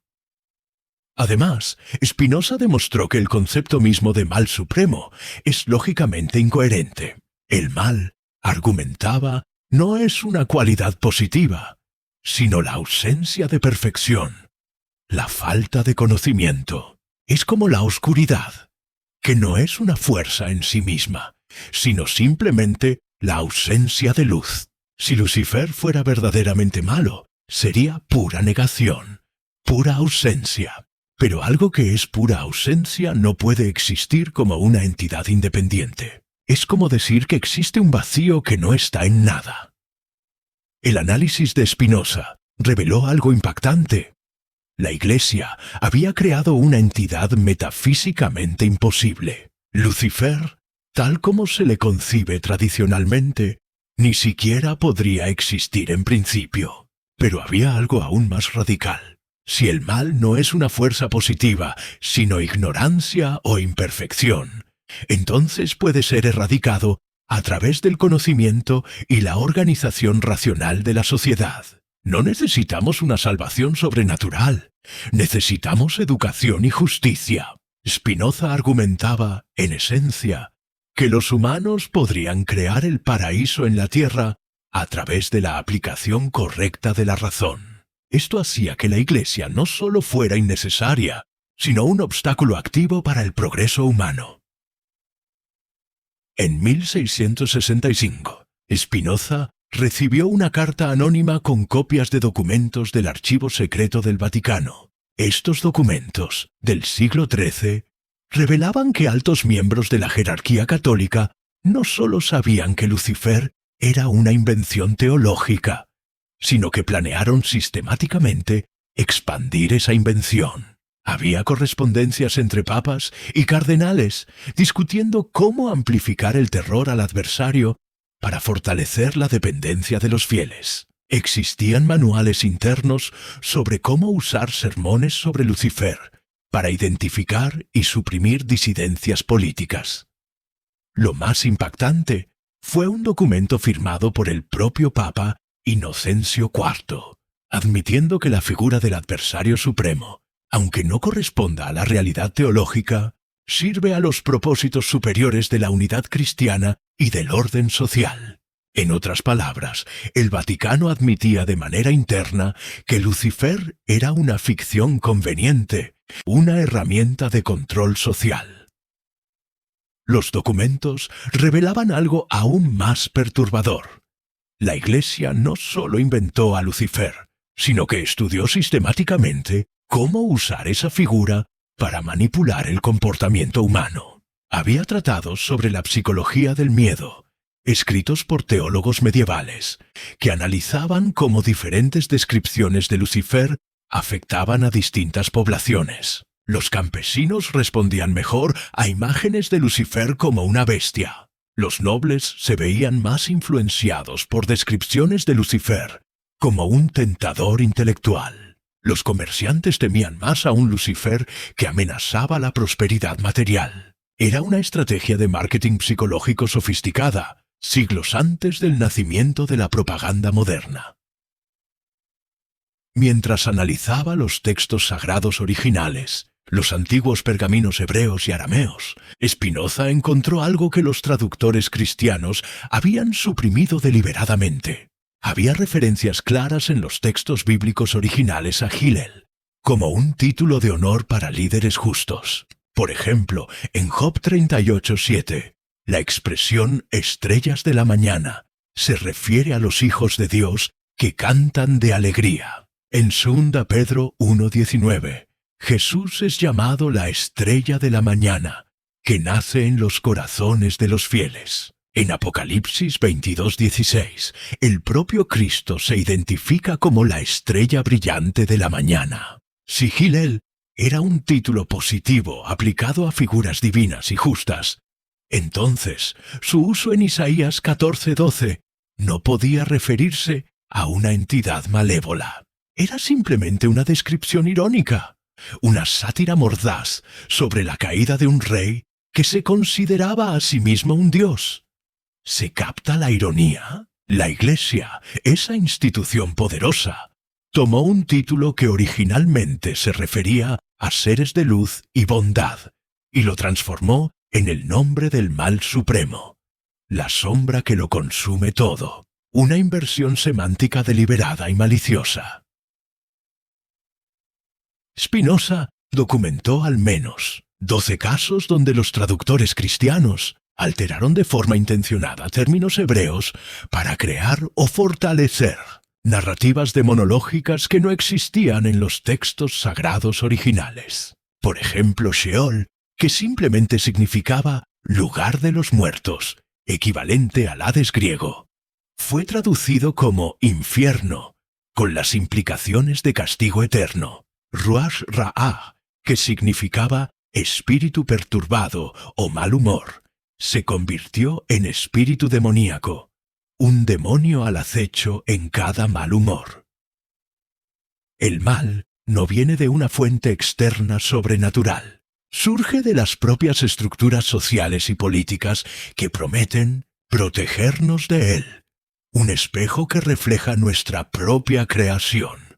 S1: Además, Spinoza demostró que el concepto mismo de mal supremo es lógicamente incoherente. El mal, argumentaba, no es una cualidad positiva, sino la ausencia de perfección. la falta de conocimiento. Es como la oscuridad, que no es una fuerza en sí misma, sino simplemente la ausencia de luz. Si Lucifer fuera verdaderamente malo, sería pura negación, pura ausencia. Pero algo que es pura ausencia no puede existir como una entidad independiente. Es como decir que existe un vacío que no está en nada. El análisis de Spinoza reveló algo impactante. La Iglesia había creado una entidad metafísicamente imposible. Lucifer, tal como se le concibe tradicionalmente, ni siquiera podría existir en principio. Pero había algo aún más radical. Si el mal no es una fuerza positiva, sino ignorancia o imperfección, entonces puede ser erradicado a través del conocimiento y la organización racional de la sociedad. No necesitamos una salvación sobrenatural, necesitamos educación y justicia. Spinoza argumentaba, en esencia, que los humanos podrían crear el paraíso en la tierra a través de la aplicación correcta de la razón. Esto hacía que la Iglesia no solo fuera innecesaria, sino un obstáculo activo para el progreso humano. En 1665, Spinoza recibió una carta anónima con copias de documentos del Archivo Secreto del Vaticano. Estos documentos, del siglo XIII, revelaban que altos miembros de la jerarquía católica no solo sabían que Lucifer era una invención teológica, sino que planearon sistemáticamente expandir esa invención. Había correspondencias entre papas y cardenales discutiendo cómo amplificar el terror al adversario para fortalecer la dependencia de los fieles. Existían manuales internos sobre cómo usar sermones sobre Lucifer para identificar y suprimir disidencias políticas. Lo más impactante fue un documento firmado por el propio Papa Inocencio IV, admitiendo que la figura del adversario supremo, aunque no corresponda a la realidad teológica, sirve a los propósitos superiores de la unidad cristiana y del orden social. En otras palabras, el Vaticano admitía de manera interna que Lucifer era una ficción conveniente, una herramienta de control social. Los documentos revelaban algo aún más perturbador. La Iglesia no solo inventó a Lucifer, sino que estudió sistemáticamente cómo usar esa figura para manipular el comportamiento humano. Había tratados sobre la psicología del miedo, escritos por teólogos medievales, que analizaban cómo diferentes descripciones de Lucifer afectaban a distintas poblaciones. Los campesinos respondían mejor a imágenes de Lucifer como una bestia. Los nobles se veían más influenciados por descripciones de Lucifer como un tentador intelectual. Los comerciantes temían más a un Lucifer que amenazaba la prosperidad material. Era una estrategia de marketing psicológico sofisticada, siglos antes del nacimiento de la propaganda moderna. Mientras analizaba los textos sagrados originales, los antiguos pergaminos hebreos y arameos, Spinoza encontró algo que los traductores cristianos habían suprimido deliberadamente. Había referencias claras en los textos bíblicos originales a Hillel, como un título de honor para líderes justos. Por ejemplo, en Job 38:7, la expresión estrellas de la mañana se refiere a los hijos de Dios que cantan de alegría. En 2 Pedro 1:19, Jesús es llamado la estrella de la mañana, que nace en los corazones de los fieles. En Apocalipsis 22:16, el propio Cristo se identifica como la estrella brillante de la mañana. Si Hillel era un título positivo aplicado a figuras divinas y justas, entonces su uso en Isaías 14:12 no podía referirse a una entidad malévola. Era simplemente una descripción irónica, una sátira mordaz sobre la caída de un rey que se consideraba a sí mismo un dios. ¿Se capta la ironía? La Iglesia, esa institución poderosa, tomó un título que originalmente se refería a seres de luz y bondad, y lo transformó en el nombre del mal supremo, la sombra que lo consume todo, una inversión semántica deliberada y maliciosa. Spinoza documentó al menos 12 casos donde los traductores cristianos alteraron de forma intencionada términos hebreos para crear o fortalecer narrativas demonológicas que no existían en los textos sagrados originales. Por ejemplo, Sheol, que simplemente significaba lugar de los muertos, equivalente al Hades griego, fue traducido como infierno, con las implicaciones de castigo eterno. Ruach Ra'ah, que significaba espíritu perturbado o mal humor, se convirtió en espíritu demoníaco, un demonio al acecho en cada mal humor. El mal no viene de una fuente externa sobrenatural. Surge de las propias estructuras sociales y políticas que prometen protegernos de él, un espejo que refleja nuestra propia creación.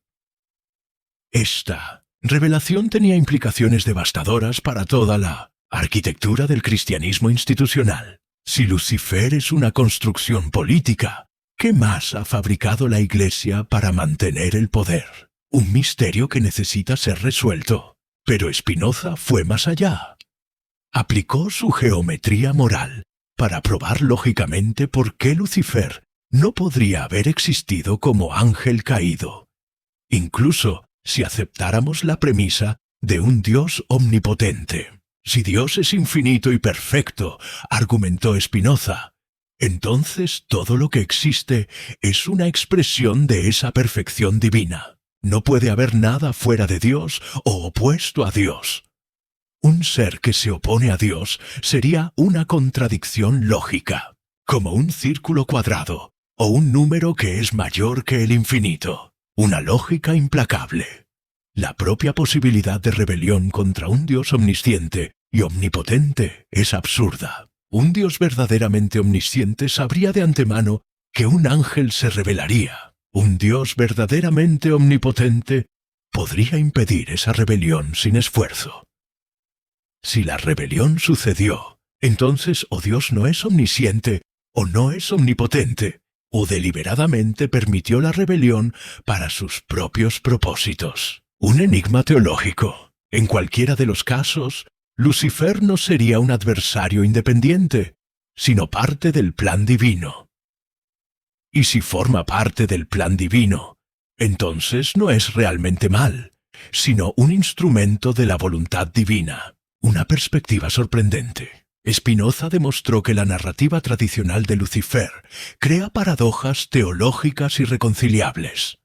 S1: Esta revelación tenía implicaciones devastadoras para toda la arquitectura del cristianismo institucional. Si Lucifer es una construcción política, ¿qué más ha fabricado la Iglesia para mantener el poder? Un misterio que necesita ser resuelto. Pero Spinoza fue más allá. Aplicó su geometría moral para probar lógicamente por qué Lucifer no podría haber existido como ángel caído. Incluso si aceptáramos la premisa de un Dios omnipotente. Si Dios es infinito y perfecto, argumentó Spinoza, entonces todo lo que existe es una expresión de esa perfección divina. No puede haber nada fuera de Dios o opuesto a Dios. Un ser que se opone a Dios sería una contradicción lógica, como un círculo cuadrado o un número que es mayor que el infinito. Una lógica implacable. La propia posibilidad de rebelión contra un Dios omnisciente y omnipotente es absurda. Un Dios verdaderamente omnisciente sabría de antemano que un ángel se rebelaría. Un Dios verdaderamente omnipotente podría impedir esa rebelión sin esfuerzo. Si la rebelión sucedió, entonces o Dios no es omnisciente o no es omnipotente, o deliberadamente permitió la rebelión para sus propios propósitos. Un enigma teológico. En cualquiera de los casos, Lucifer no sería un adversario independiente, sino parte del plan divino. Y si forma parte del plan divino, entonces no es realmente mal, sino un instrumento de la voluntad divina. Una perspectiva sorprendente. Spinoza demostró que la narrativa tradicional de Lucifer crea paradojas teológicas irreconciliables.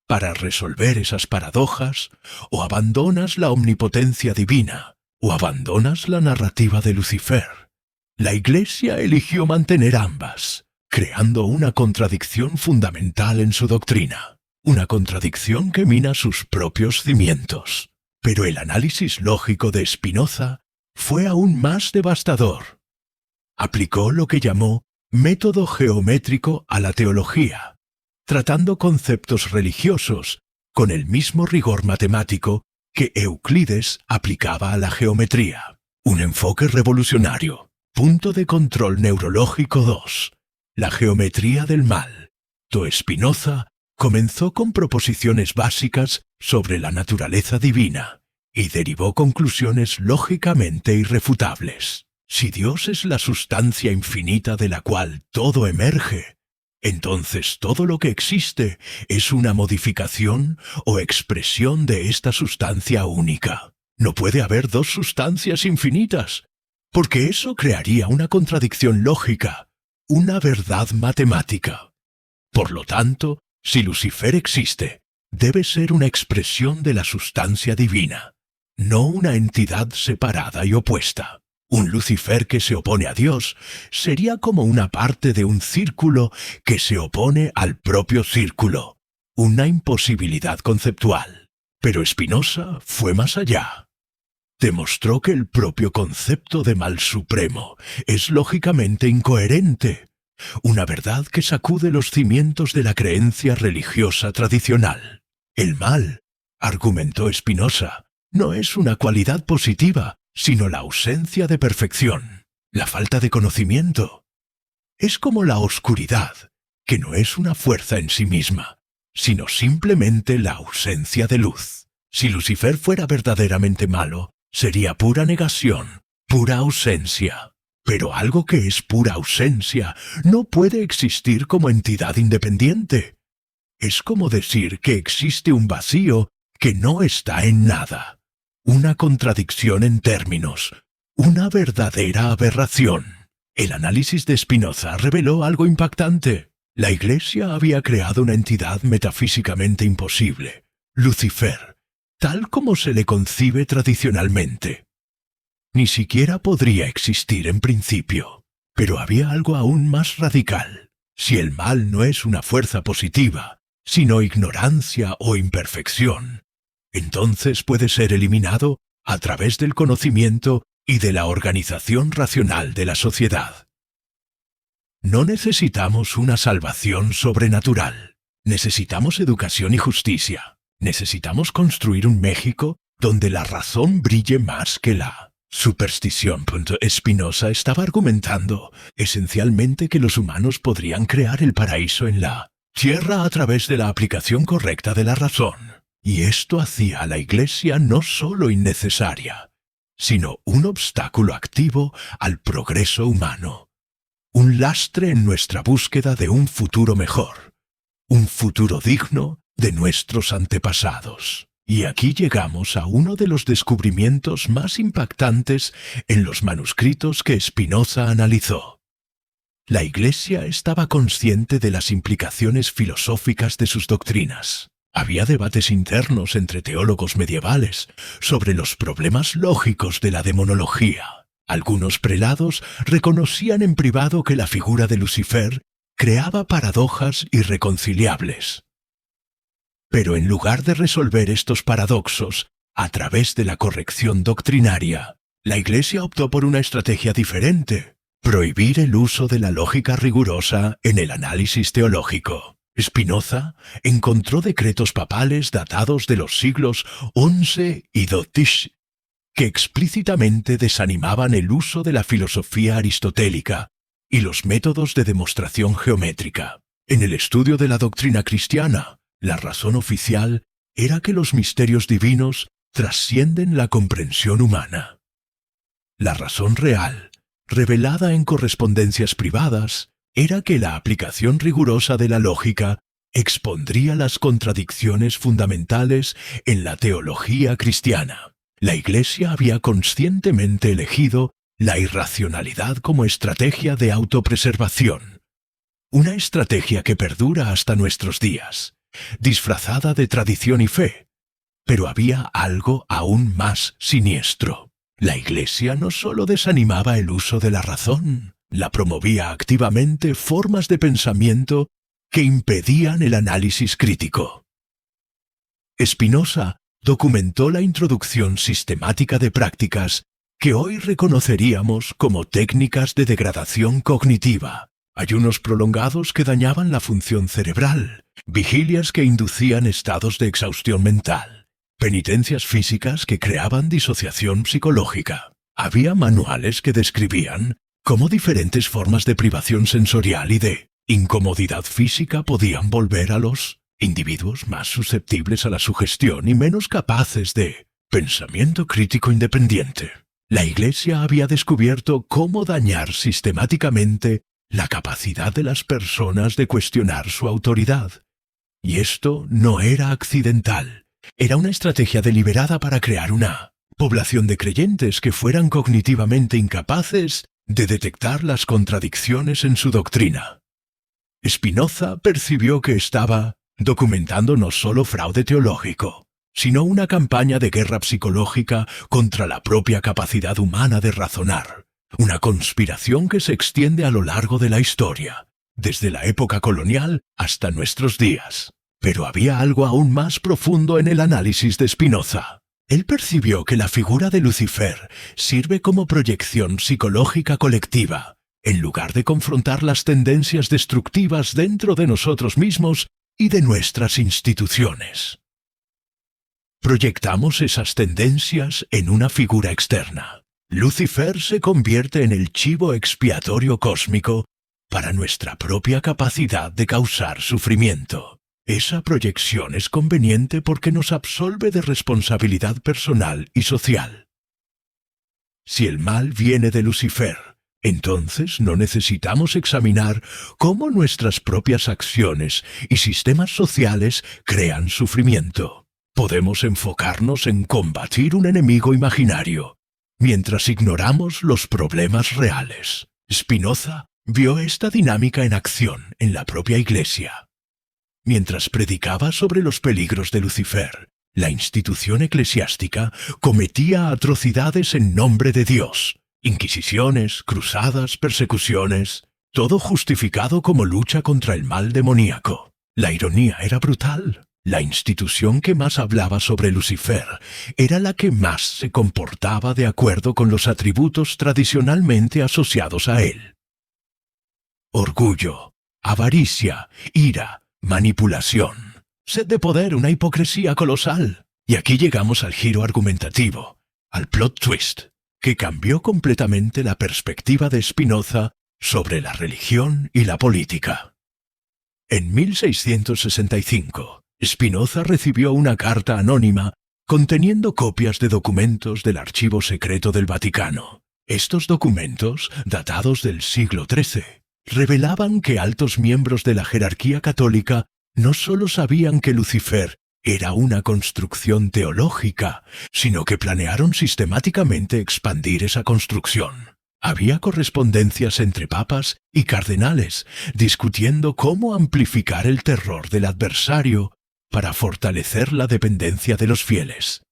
S1: Para resolver esas paradojas, o abandonas la omnipotencia divina, o abandonas la narrativa de Lucifer. La Iglesia eligió mantener ambas, creando una contradicción fundamental en su doctrina, una contradicción que mina sus propios cimientos. Pero el análisis lógico de Spinoza fue aún más devastador. Aplicó lo que llamó método geométrico a la teología, tratando conceptos religiosos con el mismo rigor matemático que Euclides aplicaba a la geometría. Un enfoque revolucionario. Punto de control neurológico 2. La geometría del mal. Spinoza comenzó con proposiciones básicas sobre la naturaleza divina y derivó conclusiones lógicamente irrefutables. Si Dios es la sustancia infinita de la cual todo emerge, entonces todo lo que existe es una modificación o expresión de esta sustancia única. No puede haber dos sustancias infinitas, porque eso crearía una contradicción lógica, una verdad matemática. Por lo tanto, si Lucifer existe, debe ser una expresión de la sustancia divina, no una entidad separada y opuesta. Un Lucifer que se opone a Dios sería como una parte de un círculo que se opone al propio círculo, una imposibilidad conceptual. Pero Spinoza fue más allá. Demostró que el propio concepto de mal supremo es lógicamente incoherente, una verdad que sacude los cimientos de la creencia religiosa tradicional. El mal, argumentó Spinoza, no es una cualidad positiva, sino la ausencia de perfección, la falta de conocimiento. Es como la oscuridad, que no es una fuerza en sí misma, sino simplemente la ausencia de luz. Si Lucifer fuera verdaderamente malo, sería pura negación, pura ausencia. Pero algo que es pura ausencia no puede existir como entidad independiente. Es como decir que existe un vacío que no está en nada. Una contradicción en términos, una verdadera aberración. El análisis de Spinoza reveló algo impactante. La Iglesia había creado una entidad metafísicamente imposible, Lucifer, tal como se le concibe tradicionalmente. Ni siquiera podría existir en principio. Pero había algo aún más radical. Si el mal no es una fuerza positiva, sino ignorancia o imperfección, entonces puede ser eliminado a través del conocimiento y de la organización racional de la sociedad. No necesitamos una salvación sobrenatural. Necesitamos educación y justicia. Necesitamos construir un México donde la razón brille más que la superstición. Spinoza estaba argumentando esencialmente que los humanos podrían crear el paraíso en la tierra a través de la aplicación correcta de la razón. Y esto hacía a la Iglesia no solo innecesaria, sino un obstáculo activo al progreso humano. Un lastre en nuestra búsqueda de un futuro mejor, un futuro digno de nuestros antepasados. Y aquí llegamos a uno de los descubrimientos más impactantes en los manuscritos que Spinoza analizó. La Iglesia estaba consciente de las implicaciones filosóficas de sus doctrinas. Había debates internos entre teólogos medievales sobre los problemas lógicos de la demonología. Algunos prelados reconocían en privado que la figura de Lucifer creaba paradojas irreconciliables. Pero en lugar de resolver estos paradoxos a través de la corrección doctrinaria, la Iglesia optó por una estrategia diferente: prohibir el uso de la lógica rigurosa en el análisis teológico. Spinoza encontró decretos papales datados de los siglos XI y XII que explícitamente desanimaban el uso de la filosofía aristotélica y los métodos de demostración geométrica. En el estudio de la doctrina cristiana, la razón oficial era que los misterios divinos trascienden la comprensión humana. La razón real, revelada en correspondencias privadas, era que la aplicación rigurosa de la lógica expondría las contradicciones fundamentales en la teología cristiana. La Iglesia había conscientemente elegido la irracionalidad como estrategia de autopreservación, una estrategia que perdura hasta nuestros días, disfrazada de tradición y fe. Pero había algo aún más siniestro. La Iglesia no solo desanimaba el uso de la razón, la promovía activamente formas de pensamiento que impedían el análisis crítico. Spinoza documentó la introducción sistemática de prácticas que hoy reconoceríamos como técnicas de degradación cognitiva, ayunos prolongados que dañaban la función cerebral, vigilias que inducían estados de exhaustión mental, penitencias físicas que creaban disociación psicológica. Había manuales que describían cómo diferentes formas de privación sensorial y de incomodidad física podían volver a los individuos más susceptibles a la sugestión y menos capaces de pensamiento crítico independiente. La Iglesia había descubierto cómo dañar sistemáticamente la capacidad de las personas de cuestionar su autoridad. Y esto no era accidental. Era una estrategia deliberada para crear una población de creyentes que fueran cognitivamente incapaces de detectar las contradicciones en su doctrina. Spinoza percibió que estaba documentando no solo fraude teológico, sino una campaña de guerra psicológica contra la propia capacidad humana de razonar, una conspiración que se extiende a lo largo de la historia, desde la época colonial hasta nuestros días. Pero había algo aún más profundo en el análisis de Spinoza. Él percibió que la figura de Lucifer sirve como proyección psicológica colectiva, en lugar de confrontar las tendencias destructivas dentro de nosotros mismos y de nuestras instituciones. Proyectamos esas tendencias en una figura externa. Lucifer se convierte en el chivo expiatorio cósmico para nuestra propia capacidad de causar sufrimiento. Esa proyección es conveniente porque nos absolve de responsabilidad personal y social. Si el mal viene de Lucifer, entonces no necesitamos examinar cómo nuestras propias acciones y sistemas sociales crean sufrimiento. Podemos enfocarnos en combatir un enemigo imaginario, mientras ignoramos los problemas reales. Spinoza vio esta dinámica en acción en la propia Iglesia. Mientras predicaba sobre los peligros de Lucifer, la institución eclesiástica cometía atrocidades en nombre de Dios. Inquisiciones, cruzadas, persecuciones, todo justificado como lucha contra el mal demoníaco. La ironía era brutal. La institución que más hablaba sobre Lucifer era la que más se comportaba de acuerdo con los atributos tradicionalmente asociados a él. Orgullo, avaricia, ira, manipulación, sed de poder, una hipocresía colosal. Y aquí llegamos al giro argumentativo, al plot twist, que cambió completamente la perspectiva de Spinoza sobre la religión y la política. En 1665, Spinoza recibió una carta anónima conteniendo copias de documentos del Archivo Secreto del Vaticano. Estos documentos, datados del siglo XIII, revelaban que altos miembros de la jerarquía católica no solo sabían que Lucifer era una construcción teológica, sino que planearon sistemáticamente expandir esa construcción. Había correspondencias entre papas y cardenales discutiendo cómo amplificar el terror del adversario para fortalecer la dependencia de los fieles.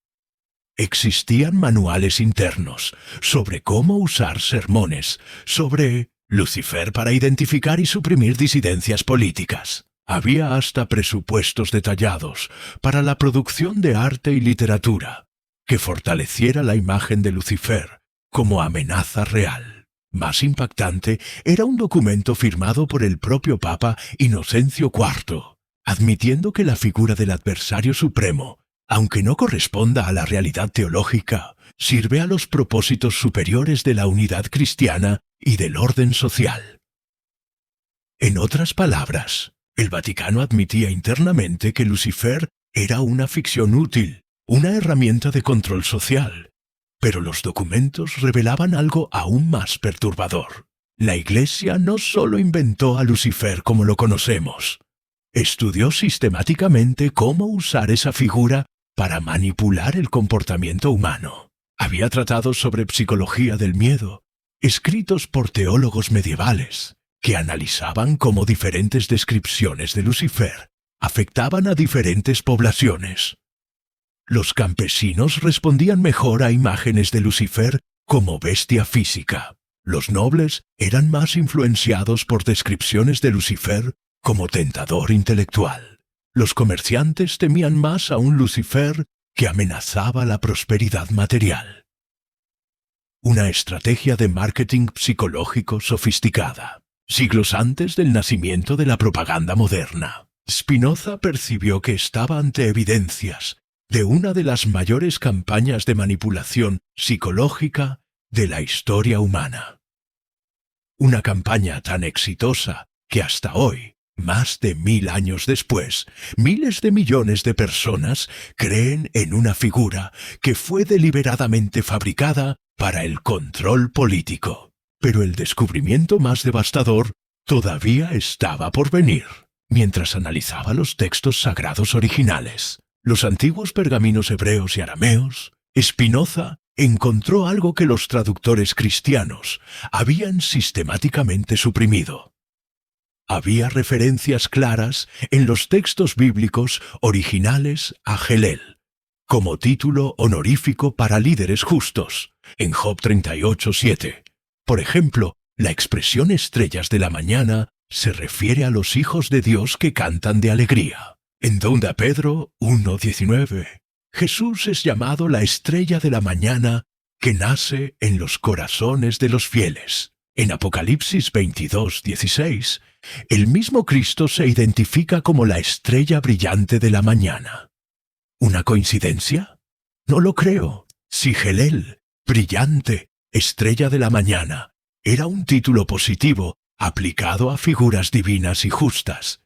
S1: Existían manuales internos sobre cómo usar sermones sobre Lucifer para identificar y suprimir disidencias políticas. Había hasta presupuestos detallados para la producción de arte y literatura que fortaleciera la imagen de Lucifer como amenaza real. Más impactante era un documento firmado por el propio Papa Inocencio IV, admitiendo que la figura del adversario supremo, aunque no corresponda a la realidad teológica, sirve a los propósitos superiores de la unidad cristiana y del orden social. En otras palabras, el Vaticano admitía internamente que Lucifer era una ficción útil, una herramienta de control social, pero los documentos revelaban algo aún más perturbador. La Iglesia no solo inventó a Lucifer como lo conocemos, estudió sistemáticamente cómo usar esa figura para manipular el comportamiento humano. Había tratados sobre psicología del miedo, escritos por teólogos medievales, que analizaban cómo diferentes descripciones de Lucifer afectaban a diferentes poblaciones. Los campesinos respondían mejor a imágenes de Lucifer como bestia física. Los nobles eran más influenciados por descripciones de Lucifer como tentador intelectual. Los comerciantes temían más a un Lucifer que amenazaba la prosperidad material. Una estrategia de marketing psicológico sofisticada. Siglos antes del nacimiento de la propaganda moderna, Spinoza percibió que estaba ante evidencias de una de las mayores campañas de manipulación psicológica de la historia humana. Una campaña tan exitosa que hasta hoy, más de 1000 años después, miles de millones de personas creen en una figura que fue deliberadamente fabricada para el control político. Pero el descubrimiento más devastador todavía estaba por venir. Mientras analizaba los textos sagrados originales, los antiguos pergaminos hebreos y arameos, Spinoza encontró algo que los traductores cristianos habían sistemáticamente suprimido. Había referencias claras en los textos bíblicos originales a Helel, como título honorífico para líderes justos, en Job 38:7. Por ejemplo, la expresión estrellas de la mañana se refiere a los hijos de Dios que cantan de alegría. En 2 Pedro 1:19, Jesús es llamado la estrella de la mañana que nace en los corazones de los fieles. En Apocalipsis 22:16, el mismo Cristo se identifica como la estrella brillante de la mañana. ¿Una coincidencia? No lo creo. Si Helel, brillante, estrella de la mañana, era un título positivo aplicado a figuras divinas y justas,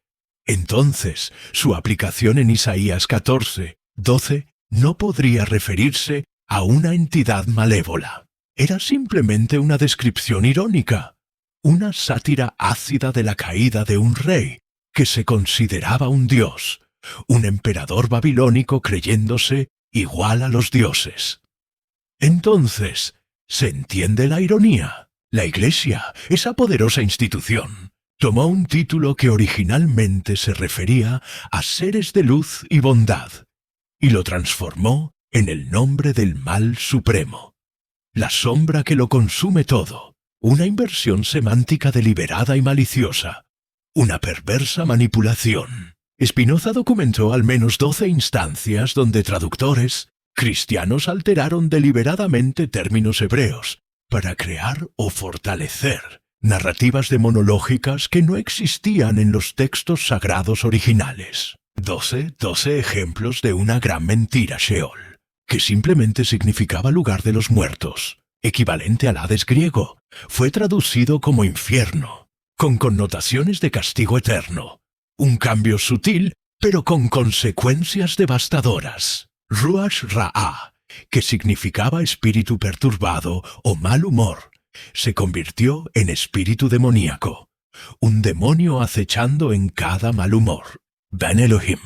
S1: Entonces, su aplicación en Isaías 14:12 no podría referirse a una entidad malévola. Era simplemente una descripción irónica, una sátira ácida de la caída de un rey que se consideraba un dios, un emperador babilónico creyéndose igual a los dioses. Entonces, ¿se entiende la ironía? La Iglesia, esa poderosa institución, tomó un título que originalmente se refería a seres de luz y bondad, y lo transformó en el nombre del mal supremo, la sombra que lo consume todo, una inversión semántica deliberada y maliciosa, una perversa manipulación. Spinoza documentó al menos 12 instancias donde traductores cristianos alteraron deliberadamente términos hebreos para crear o fortalecer narrativas demonológicas que no existían en los textos sagrados originales. 12 ejemplos de una gran mentira, Sheol, que simplemente significaba lugar de los muertos, equivalente al Hades griego, fue traducido como infierno, con connotaciones de castigo eterno. Un cambio sutil, pero con consecuencias devastadoras. Ruach Ra'ah, que significaba espíritu perturbado o mal humor, se convirtió en espíritu demoníaco, un demonio acechando en cada mal humor. Ben Elohim,